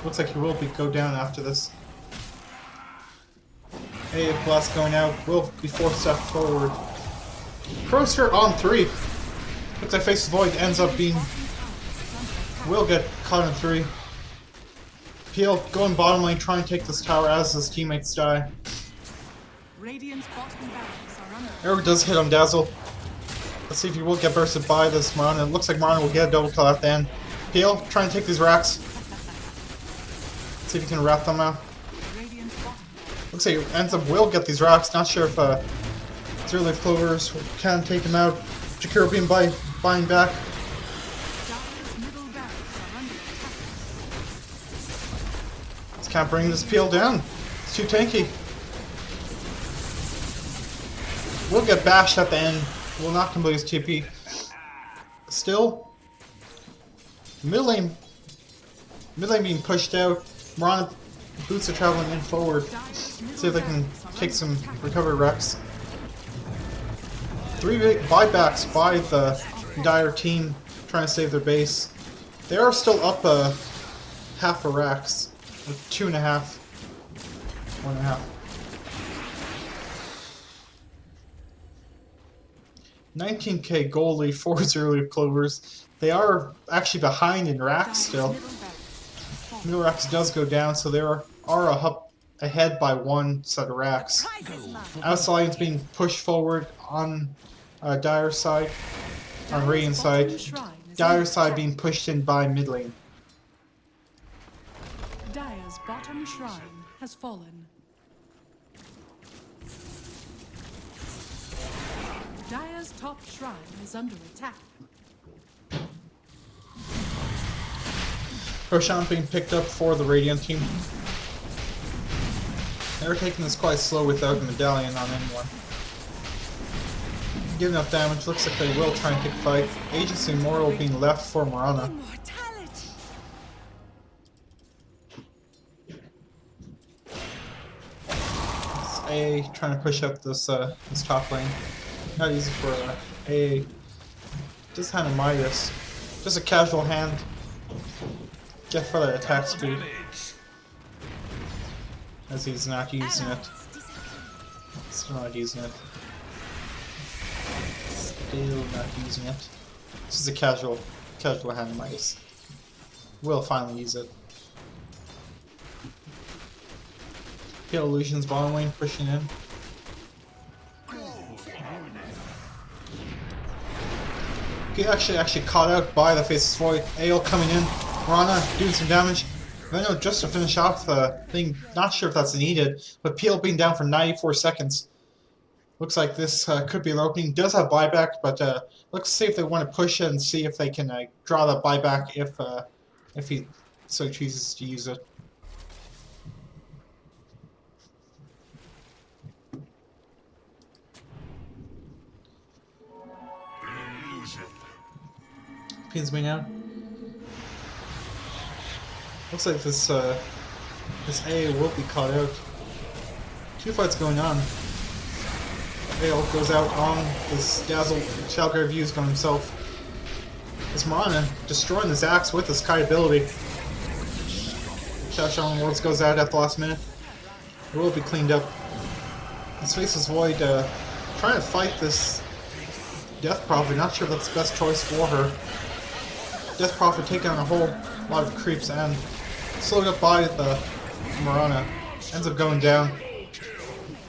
Looks like he will go down after this. Blast going out. Will be forced step forward. Croster on 3. Puts that face void. Ends up being. Will get caught in 3. Peel going bottom lane, trying to take this tower as his teammates die. Radiant's bottom barracks are under. Arrow does hit on Dazzle. Let's see if he will get bursted by this Marana. It looks like Marana will get a double kill at the end. Peel, trying to take these racks. See if he can wrap them out. Looks like he ends up will get these racks. Not sure if ZLC Clovers can take him out. Jakiro being buying back. Just can't bring this Peel down. It's too tanky. We'll get bashed at the end. Will not complete his TP. Still, mid lane being pushed out. Morana boots are traveling in forward. See if they can take some recovery wrecks. 3 big buybacks by the Dire team trying to save their base. They are still up half a racks, 2.5, 1.5. 19k goal lead for ZLC Clovers. They are actually behind in racks still. Middle racks does go down, so they are ahead by 1 set of racks. Outside's being pushed forward on Dire side, on Radiant side. Dire side being pushed in by mid lane. Dire's bottom shrine has fallen. Dire's top shrine is under attack. Roshan being picked up for the Radiant team. They're taking this quite slow without the medallion on anyone. Giving up damage, looks like they will try and pick a fight. Agency Immortal being left for Morana. Immortality. It's AA trying to push up this this top lane. Not easy for AA. Just hand of Midas. Just a casual hand. Get for that attack speed. As he's not using it. Still not using it. Still not using it. This is a casual hand of Midas. Will finally use it. Pale Illusion's bottom lane pushing in. He actually caught out by the Faceless Void. AL coming in. Rana doing some damage. Veno just to finish off the thing. Not sure if that's needed, but PL being down for 94 seconds. Looks like this could be an opening. Does have buyback, but let's see if they want to push it and see if they can draw that buyback if he so chooses to use it. Pins me now. Looks like this A will be caught out. Two fights going on. AL goes out on this Dazzle Shalgrave used on himself. This Morana destroying this axe with his Kai ability. Shadow Worlds goes out at the last minute. It will be cleaned up. His Faceless Void trying to fight this Death Prophet. Not sure if that's the best choice for her. Death Prophet taking on a whole lot of creeps and slowed up by the Morana. Ends up going down.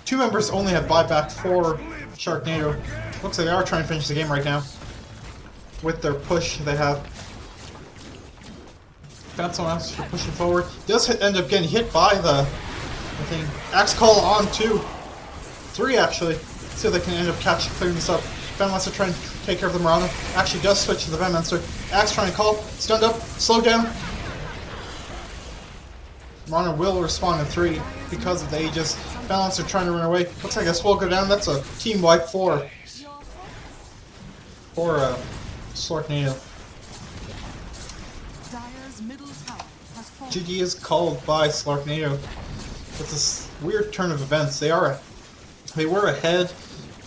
Two members only have buyback for SLARKNADO. Looks like they are trying to finish the game right now. With their push they have. Got someone else for pushing forward. Does end up getting hit by the thing. Axe Call on 2. 3 actually. See if they can end up clearing this up. Venomancer trying to take care of the Morana. Actually does switch to the Venomancer. Axe trying to call. Stunned up. Slowed down. Morana will respond in 3 because of the Aegis. Venomancer trying to run away. Looks like this will go down. That's a team wipe for SLARKNADO. Dire's middle tower has fallen. GG is called by SLARKNADO. With this weird turn of events. They were ahead.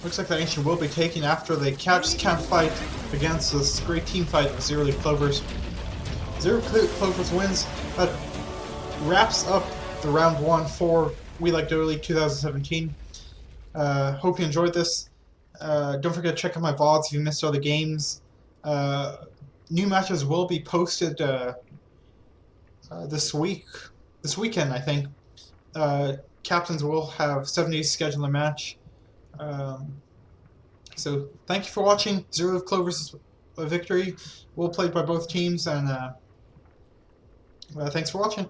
Looks like the Ancient will be taken after they just can't fight against this great team fight of ZLC Clovers. ZLC Clovers wins. That wraps up the round 1 for We Like Dota League 2017. Hope you enjoyed this. Don't forget to check out my VODs if you missed other games. New matches will be posted this weekend, I think. Captains will have 7 days to schedule a match. So thank you for watching. ZLC Clovers victory. Well played by both teams, and thanks for watching.